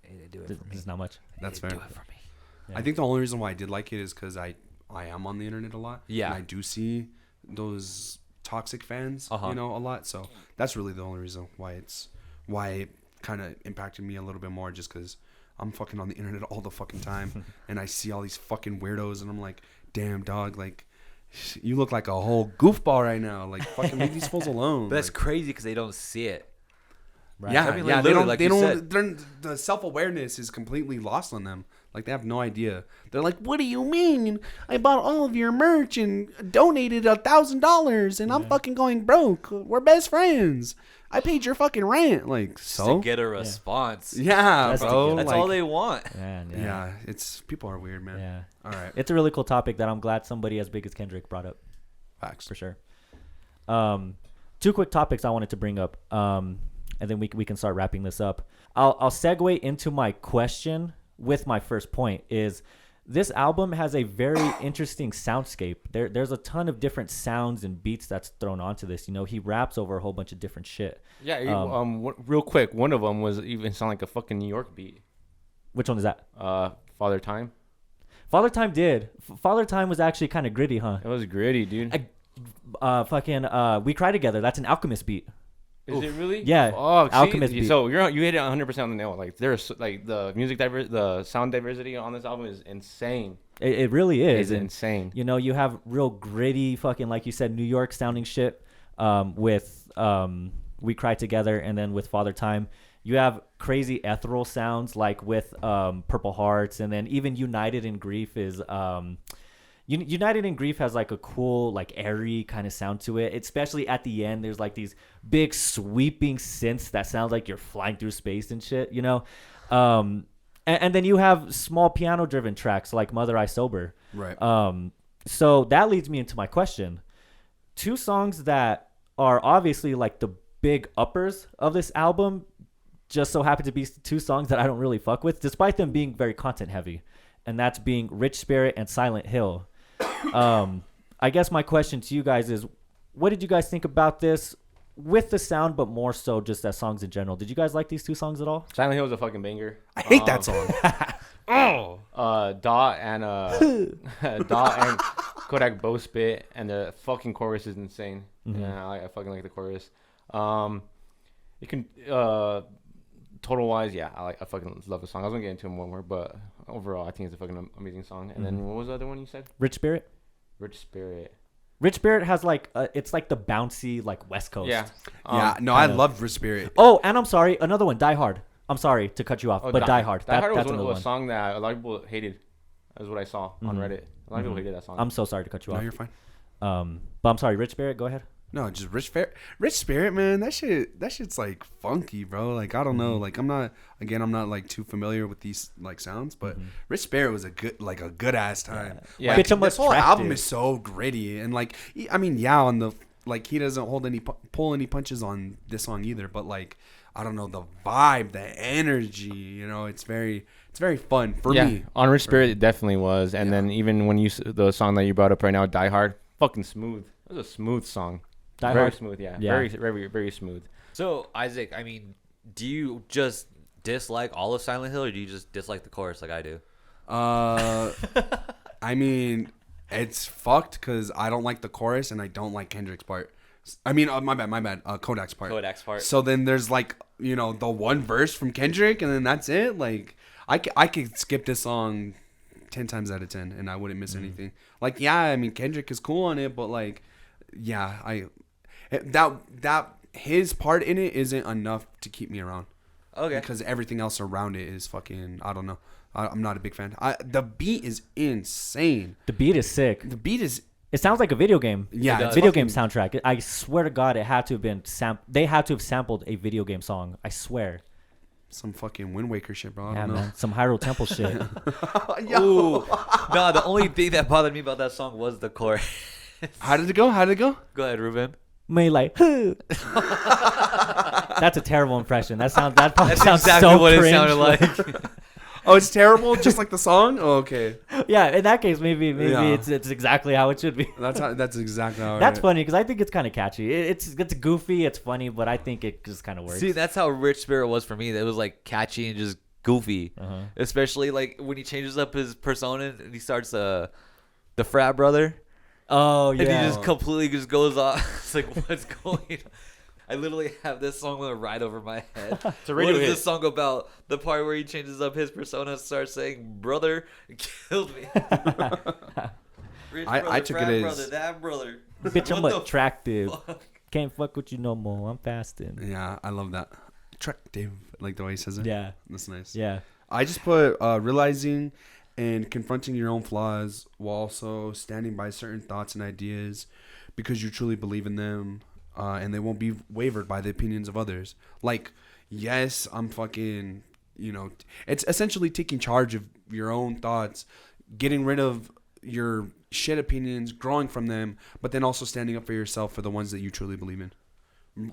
it didn't do it for me. There's not much. That's It fair. didn't do it for me. I think the only reason why I did like it is because I am on the internet a lot. Yeah. And I do see those toxic fans, Uh-huh. a lot. So that's really the only reason why it kind of impacted me a little bit more, just because I'm fucking on the internet all the fucking time and I see all these fucking weirdos and I'm like, damn, dog, like, you look like a whole goofball right now. Like, fucking leave these fools alone. But that's Like, crazy because they don't see it. Right. yeah, I mean, yeah, like, they literally, don't. like They you don't. said. The self-awareness is completely lost on them. Like, they have no idea. They're like, "What do you mean? I bought all of your merch and donated $1,000, and I'm fucking going broke. We're best friends. I paid your fucking rent." Like, so To get a response. yeah, That's bro. That's like, all they want. Man, yeah. Yeah, it's people are weird, man. Yeah. All right, It's a really cool topic that I'm glad somebody as big as Kendrick brought up, facts. for sure. Two quick topics I wanted to bring up, and then we can start wrapping this up. I'll segue into my question with my first point. Is this album has a very interesting soundscape. There's a ton of different sounds and beats that's thrown onto this. He raps over a whole bunch of different shit. Yeah, real quick, one of them was even sound like a fucking New York beat. Which one is that? Father Time. Father Time did. Father Time was actually kind of gritty, huh? It was gritty, dude. We Cry Together. That's an Alchemist beat. Is it really? Yeah, Oh, Alchemist see, beat. so you hit it 100% on the nail. Like, there's like the sound diversity on this album is insane. It really is. It's And, insane. you have real gritty fucking, like you said, New York sounding shit with We Cry Together, and then with Father Time. You have crazy ethereal sounds like with Purple Hearts, and then even United in Grief is United in Grief has like a cool, like airy kind of sound to it. Especially at the end, there's like these big sweeping synths that sound like you're flying through space and shit, and then you have small piano driven tracks like Mother I Sober. Right. So that leads me into my question. Two songs that are obviously like the big uppers of this album just so happen to be two songs that I don't really fuck with, despite them being very content heavy. And that's being Rich Spirit and Silent Hill. I guess my question to you guys is, what did you guys think about this with the sound, but more so just as songs in general? Did you guys like these two songs at all? Silent Hill is a fucking banger. I hate that song. Dot and Kodak both spit, and the fucking chorus is insane. Yeah, I fucking like the chorus. You can total wise, yeah, I fucking love the song. I was gonna get into it more, but overall, I think it's a fucking amazing song. And then what was the other one you said? Rich Spirit? Rich Spirit. Rich Spirit has like it's like the bouncy like West Coast. Yeah. Yeah, no, I kinda. love Rich Spirit. Oh, and I'm sorry, another one, Die Hard. I'm sorry to cut you off, Oh, but Die Hard. Die Hard That's was another a one. song that a lot of people hated. That's what I saw on Reddit. A lot of people hated that song. I'm so sorry to cut you No, off. you're fine. But I'm sorry, Rich Spirit. Go ahead. No, just Rich Spirit, man. That shit's like funky, bro. Like I don't know, like I'm not like too familiar with these like sounds, but Rich Spirit was a good ass time. Yeah. Like, Bitch, I'm this whole attracted. album is so gritty and like I mean, yeah, on the like he doesn't pull any punches on this song either, but like I don't know the vibe, the energy, you know, it's very fun for me. On Rich Spirit it definitely was, and then even when the song that you brought up right now, Die Hard, fucking smooth. It was a smooth song. Die Very Hard. smooth, yeah. Yeah. Very, very, very smooth. So Isaac, I mean, do you just dislike all of Silent Hill, or do you just dislike the chorus like I do? I mean, it's fucked because I don't like the chorus and I don't like Kendrick's part. I mean, my bad. Kodak's part. Kodak's part. So then there's like, you know, the one verse from Kendrick and then that's it. Like, I could skip this song 10 times out of 10 and I wouldn't miss anything. Like, yeah, I mean, Kendrick is cool on it, but like, yeah, that his part in it isn't enough to keep me around. Okay. Because everything else around it is fucking, I don't know. I'm not a big fan. The beat is insane. The beat is sick. The beat is, It sounds like a video game. yeah, it's Video fucking- game soundtrack. I swear to God, it had to have been they had to have sampled a video game song. I swear. some fucking Wind Waker shit, bro. I Yeah, don't know. man. Some Hyrule Temple shit. Ooh. No, the only thing that bothered me about that song was the chorus. How did it go? Go ahead, Ruben. May like. That's a terrible impression. That probably That's sounds exactly so what cringe. it sounded like. Oh, it's terrible, just like the song. Oh, okay, Yeah, in that case, maybe Yeah. it's exactly how it should be. that's exactly how. That's funny because I think it's kind of catchy. It's goofy, it's funny, but I think it just kind of works. See, that's how Rich Spirit was for me. It was like catchy and just goofy. Uh-huh. Especially like when he changes up his persona and he starts the frat brother. Oh yeah. And he just completely just goes off. It's like, what's going on? I literally have this song right over my head. It's a radio What is hit. this song about? The part where he changes up his persona and starts saying, brother killed me. Rich I brother, took frat it as- brother, that brother. Bitch, I'm What the attractive. fuck? Can't fuck with you no more. I'm fasting. Yeah, I love that. Attractive, like the way he says it. Yeah. That's nice. Yeah. I just put realizing and confronting your own flaws while also standing by certain thoughts and ideas because you truly believe in them, and they won't be wavered by the opinions of others. Like, yes, I'm fucking, you know, it's essentially taking charge of your own thoughts, getting rid of your shit opinions, growing from them, but then also standing up for yourself for the ones that you truly believe in,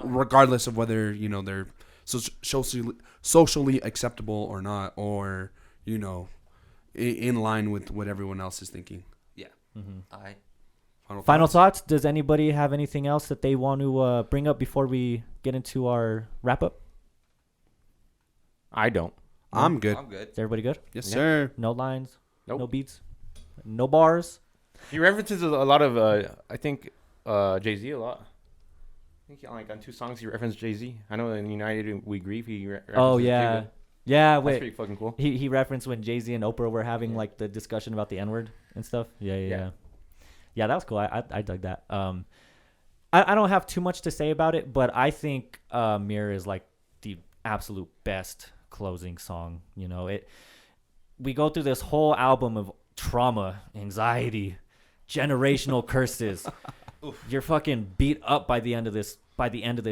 regardless of whether, you know, they're socially acceptable or not, or, you know, in line with what everyone else is thinking. Yeah. I Final thoughts? Does anybody have anything else that they want to bring up before we get into our wrap up? I don't. I'm good. I'm good. Is everybody good? Yes, Yeah. sir. No lines? Nope. No beats? No bars? He references a lot of, I think, Jay-Z a lot. I think like on 2 songs he referenced Jay-Z. I know in United We Grieve he references Oh, yeah. Jay-Z. Yeah, That's wait. pretty fucking cool. He referenced when Jay-Z and Oprah were having like the discussion about the N-word and stuff. Yeah. Yeah, that was cool. I dug that. I don't have too much to say about it, but I think Mirror is like the absolute best closing song. You know, we go through this whole album of trauma, anxiety, generational curses. You're fucking beat up by the end of this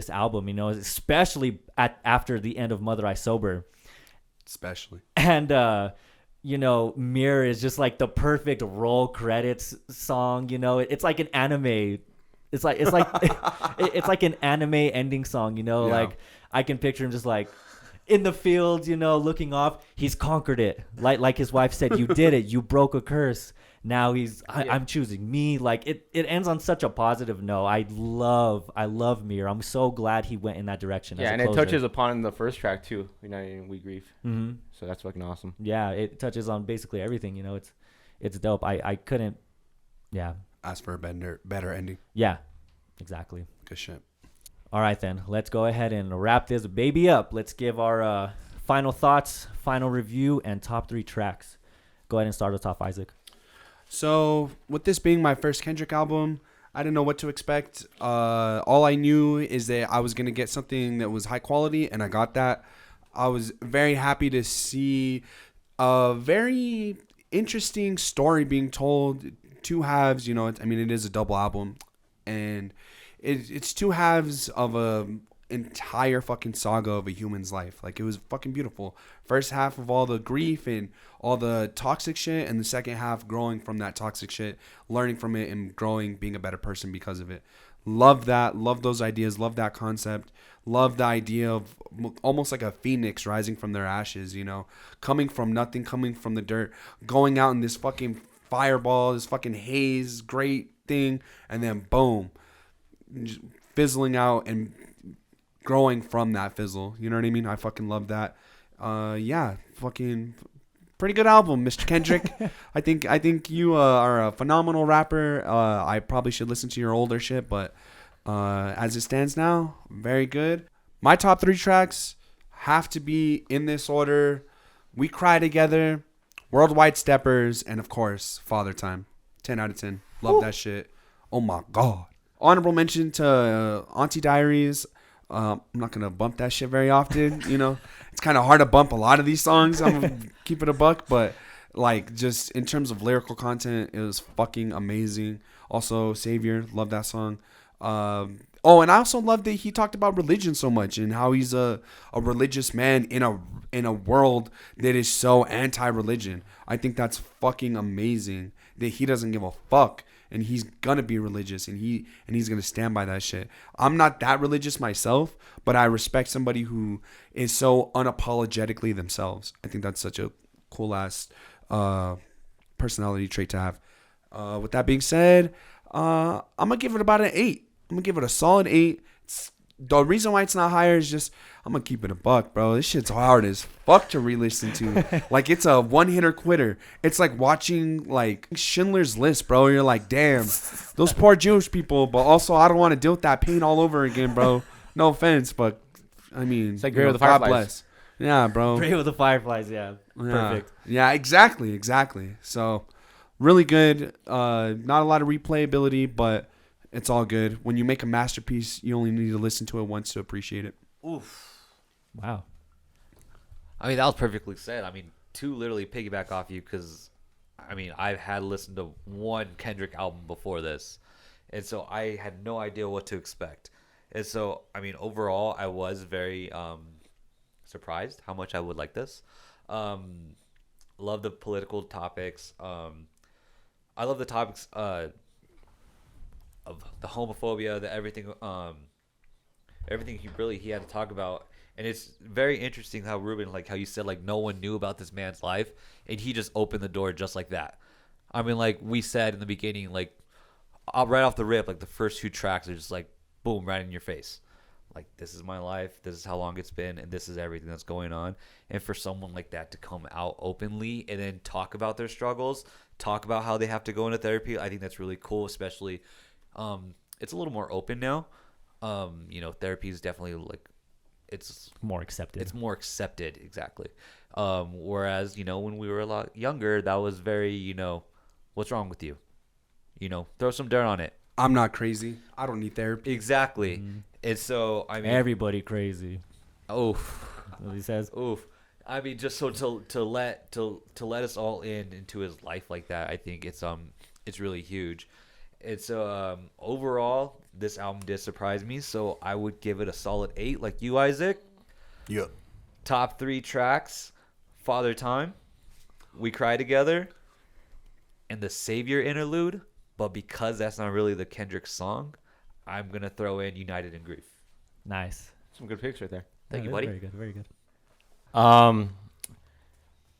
album, you know, especially after the end of Mother I Sober. Especially. And you know, Mirror is just like the perfect roll credits song. You know, it's like an anime. It's like it's like an anime ending song. You know, Yeah. like I can picture him just like in the fields, you know, looking off. He's conquered it. Like his wife said, you did it. You broke a curse. Now I'm choosing me. Like it ends on such a positive note. I love Mirror. I'm so glad he went in that direction. Yeah, as a and it closer. touches upon the first track too, United We Grieve. Mhm. So that's fucking awesome. Yeah, it touches on basically everything. You know, it's dope. I couldn't. Yeah. Ask for a better ending. Yeah. Exactly. Good shit. All right, then. Let's go ahead and wrap this baby up. Let's give our final thoughts, final review, and top 3 tracks. Go ahead and start us off, Isaac. So with this being my first Kendrick album, I didn't know what to expect. All I knew is that I was gonna get something that was high quality, and I got that. I was very happy to see a very interesting story being told. Two halves, I mean, it is a double album, and it's two halves of a entire fucking saga of a human's life. Like, it was fucking beautiful. First half of all the grief and all the toxic shit, and the second half growing from that toxic shit, learning from it, and growing, being a better person because of it. Love that. Love those ideas. Love that concept. Love the idea of almost like a phoenix rising from their ashes, coming from nothing, coming from the dirt, going out in this fucking fireball, this fucking haze, great thing, and then boom, just fizzling out and growing from that fizzle. You know what I mean? I fucking love that. Yeah, fucking pretty good album, Mr. Kendrick. I think you are a phenomenal rapper. I probably should listen to your older shit, but as it stands now, very good. My top 3 tracks have to be in this order: We Cry Together, Worldwide Steppers, and of course, Father Time. 10 out of 10. Love that shit. Oh my god. Honorable mention to Auntie Diaries. I'm not gonna bump that shit very often. It's kind of hard to bump a lot of these songs. I'm gonna keep it a buck, but like, just in terms of lyrical content, it was fucking amazing. Also, Savior, love that song. And I also love that he talked about religion so much, and how he's a religious man in a world that is so anti-religion. I think that's fucking amazing that he doesn't give a fuck, and he's gonna be religious, and he's gonna stand by that shit. I'm not that religious myself, but I respect somebody who is so unapologetically themselves. I think that's such a cool ass personality trait to have. With that being said, I'm gonna give it about an 8. I'm gonna give it a solid 8. The reason why it's not higher is just, I'm gonna keep it a buck, bro. This shit's hard as fuck to re-listen to. Like, it's a one-hitter quitter. It's like watching like Schindler's List, bro. You're like, damn, those poor Jewish people. But also, I don't want to deal with that pain all over again, bro. No offense, but I mean, it's like Grave with the Fireflies. God bless. Yeah, bro. Grave with the Fireflies, yeah. Perfect. Yeah, exactly. So, really good. Not a lot of replayability, but it's all good. When you make a masterpiece, you only need to listen to it once to appreciate it. Oof. Wow. I mean, that was perfectly said. I mean, to literally piggyback off you, because, I mean, I've had listened to one Kendrick album before this, and so I had no idea what to expect. And so, I mean, overall, I was very surprised how much I would like this. Love the political topics. I love the topics of the homophobia, the everything he had to talk about. And it's very interesting how Ruben, like how you said, like no one knew about this man's life, and he just opened the door just like that. I mean, like we said in the beginning, like right off the rip, like the first 2 tracks are just like boom, right in your face. Like, this is my life, this is how long it's been, and this is everything that's going on. And for someone like that to come out openly and then talk about their struggles, talk about how they have to go into therapy, I think that's really cool. Especially it's a little more open now. Therapy is definitely like, it's more accepted. It's more accepted, exactly. Whereas, when we were a lot younger, that was very, what's wrong with you? Throw some dirt on it. I'm not crazy. I don't need therapy. Exactly. And so, I mean, everybody crazy. Oof. What he says. Oof. I mean, just so to let us all into his life like that, I think it's really huge. It's overall, this album did surprise me, so I would give it a solid 8, like you, Isaac. Yep. Top 3 tracks: Father Time, We Cry Together, and the Savior interlude. But because that's not really the Kendrick song, I'm gonna throw in United in Grief. Nice. Some good picks right there. Thank you, buddy. Very good. Very good.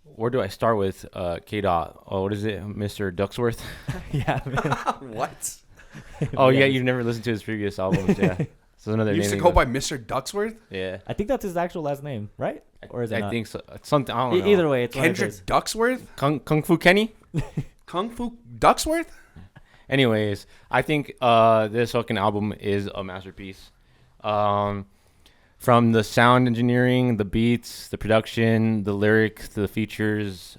Where do I start with K-Dot? Oh, what is it? Mr. Ducksworth? Yeah. What? Oh, yeah, you've never listened to his previous albums, yeah. So another You used to name go by Mr. Ducksworth? Yeah. I think that's his actual last name, right? Or is it I not? think so. Something, I don't know. Either way, it's one of Kendrick his. Ducksworth? Kung Fu Kenny? Kung Fu Ducksworth? Anyways, I think this fucking album is a masterpiece. From the sound engineering, the beats, the production, the lyrics, the features,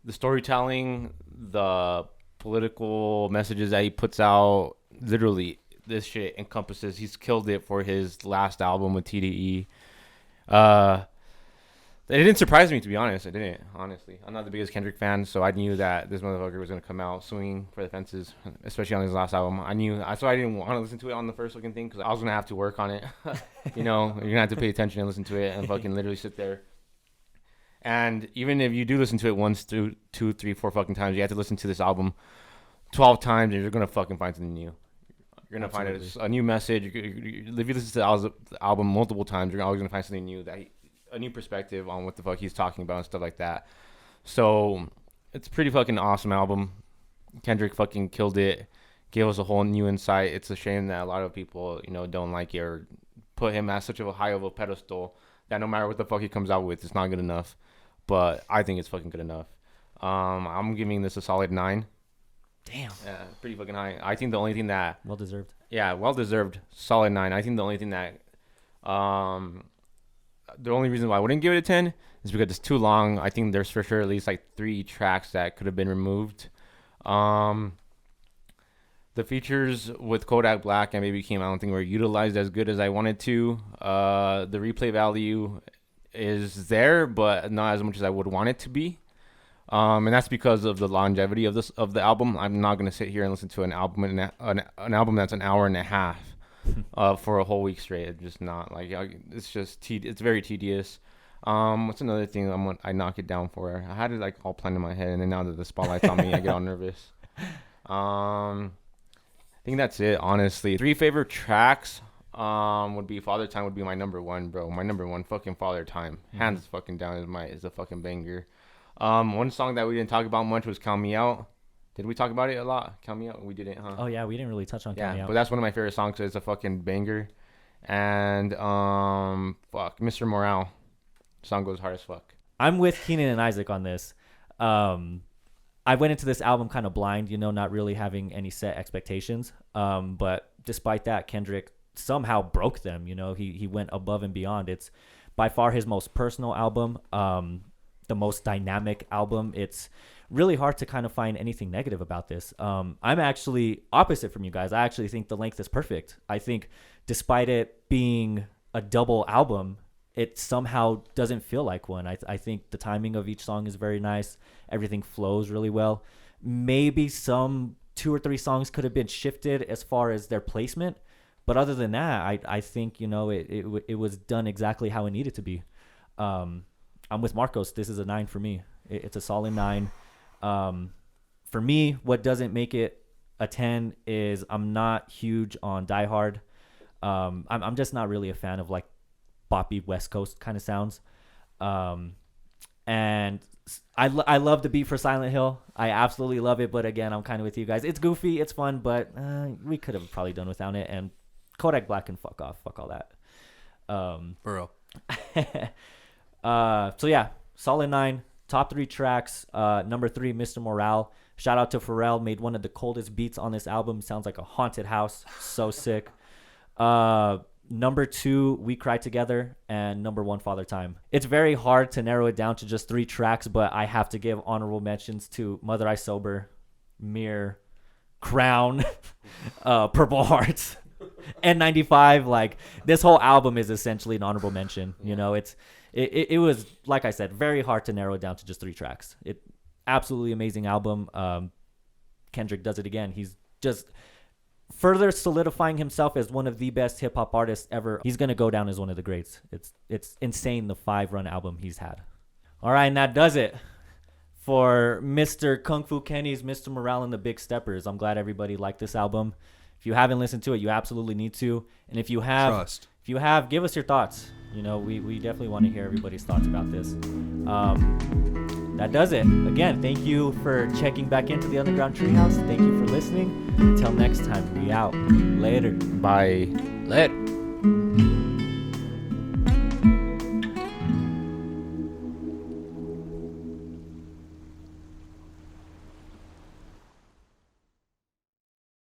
the storytelling, the political messages that he puts out, literally, this shit encompasses. He's killed it for his last album with TDE. It didn't surprise me, to be honest. It didn't, honestly. I'm not the biggest Kendrick fan, so I knew that this motherfucker was gonna come out swinging for the fences, especially on his last album. So I didn't want to listen to it on the first fucking thing because I was gonna have to work on it. You know, you're gonna have to pay attention and listen to it and fucking literally sit there. And even if you do listen to it once, two, three, four fucking times, you have to listen to this album 12 times, and you're gonna fucking find something new. You're gonna find a new message. If you listen to the album multiple times, you're always gonna find something new, a new perspective on what the fuck he's talking about and stuff like that. So it's a pretty fucking awesome album. Kendrick fucking killed it. Gave us a whole new insight. It's a shame that a lot of people, don't like it or put him at such a high of a pedestal that no matter what the fuck he comes out with, it's not good enough. But I think it's fucking good enough. I'm giving this a solid 9. Damn. Yeah, pretty fucking high. I think the only thing that... Well deserved. Yeah, well deserved. Solid 9. I think the only thing that... the only reason why I wouldn't give it a 10 is because it's too long. I think there's for sure at least like 3 tracks that could have been removed. The features with Kodak Black and Baby Keem, I don't think were utilized as good as I wanted to. The replay value is there, but not as much as I would want it to be. And that's because of the longevity of the album. I'm not gonna sit here and listen to an album an album that's an hour and a half for a whole week straight. It's just not like it's very tedious. What's another thing I knock it down for? I had it like all planned in my head, and then now that the spotlight's on me, I get all nervous. I think that's it, honestly. 3 favorite tracks would be Father Time would be my number 1, bro. My number 1 fucking Father Time. Hands fucking down is a fucking banger. One song that we didn't talk about much was Count Me Out. Did we talk about it a lot? Count Me Out? We didn't, huh? Oh yeah, we didn't really touch on Count Me Out. But that's one of my favorite songs. So it's a fucking banger. And Mr. Morale. Song goes hard as fuck. I'm with Keenan and Isaac on this. I went into this album kind of blind, not really having any set expectations. But despite that, Kendrick somehow broke them. He went above and beyond. It's by far his most personal album, the most dynamic album. It's really hard to kind of find anything negative about this. I'm actually opposite from you guys. I actually think the length is perfect. I think despite it being a double album, it somehow doesn't feel like one. I think the timing of each song is very nice. Everything flows really well. Maybe some 2 or 3 songs could have been shifted as far as their placement. But other than that, I think, it was done exactly how it needed to be. I'm with Marcos. This is a 9 for me. It's a solid 9. For me, what doesn't make it a 10 is I'm not huge on Die Hard. I'm just not really a fan of like boppy West Coast kind of sounds. And I love the beat for Silent Hill. I absolutely love it. But again, I'm kind of with you guys. It's goofy. It's fun, but we could have probably done without it. And Kodak Black can fuck off. Fuck all that. Bro. So yeah, solid 9. Top 3 tracks. Number 3, Mr. Morale. Shout out to Pharrell. Made one of the coldest beats on this album. Sounds like a haunted house. So sick. Number 2, We Cry Together. And number 1, Father Time. It's very hard to narrow it down to just 3 tracks, but I have to give honorable mentions to Mother I Sober, Mirror, Crown, Purple Hearts, N95. Like, this whole album is essentially an honorable mention. It was, like I said, very hard to narrow it down to just 3 tracks. Absolutely amazing album. Kendrick does it again. He's just further solidifying himself as one of the best hip hop artists ever. He's gonna go down as one of the greats. It's insane, the 5-run album he's had. All right, and that does it for Mr. Kung Fu Kenny's Mr. Morale and the Big Steppers. I'm glad everybody liked this album. If you haven't listened to it, you absolutely need to. And if you have, give us your thoughts. We definitely want to hear everybody's thoughts about this. That does it. Again, thank you for checking back into the Underground Treehouse. Thank you for listening. Until next time, we out. Later. Bye. Later.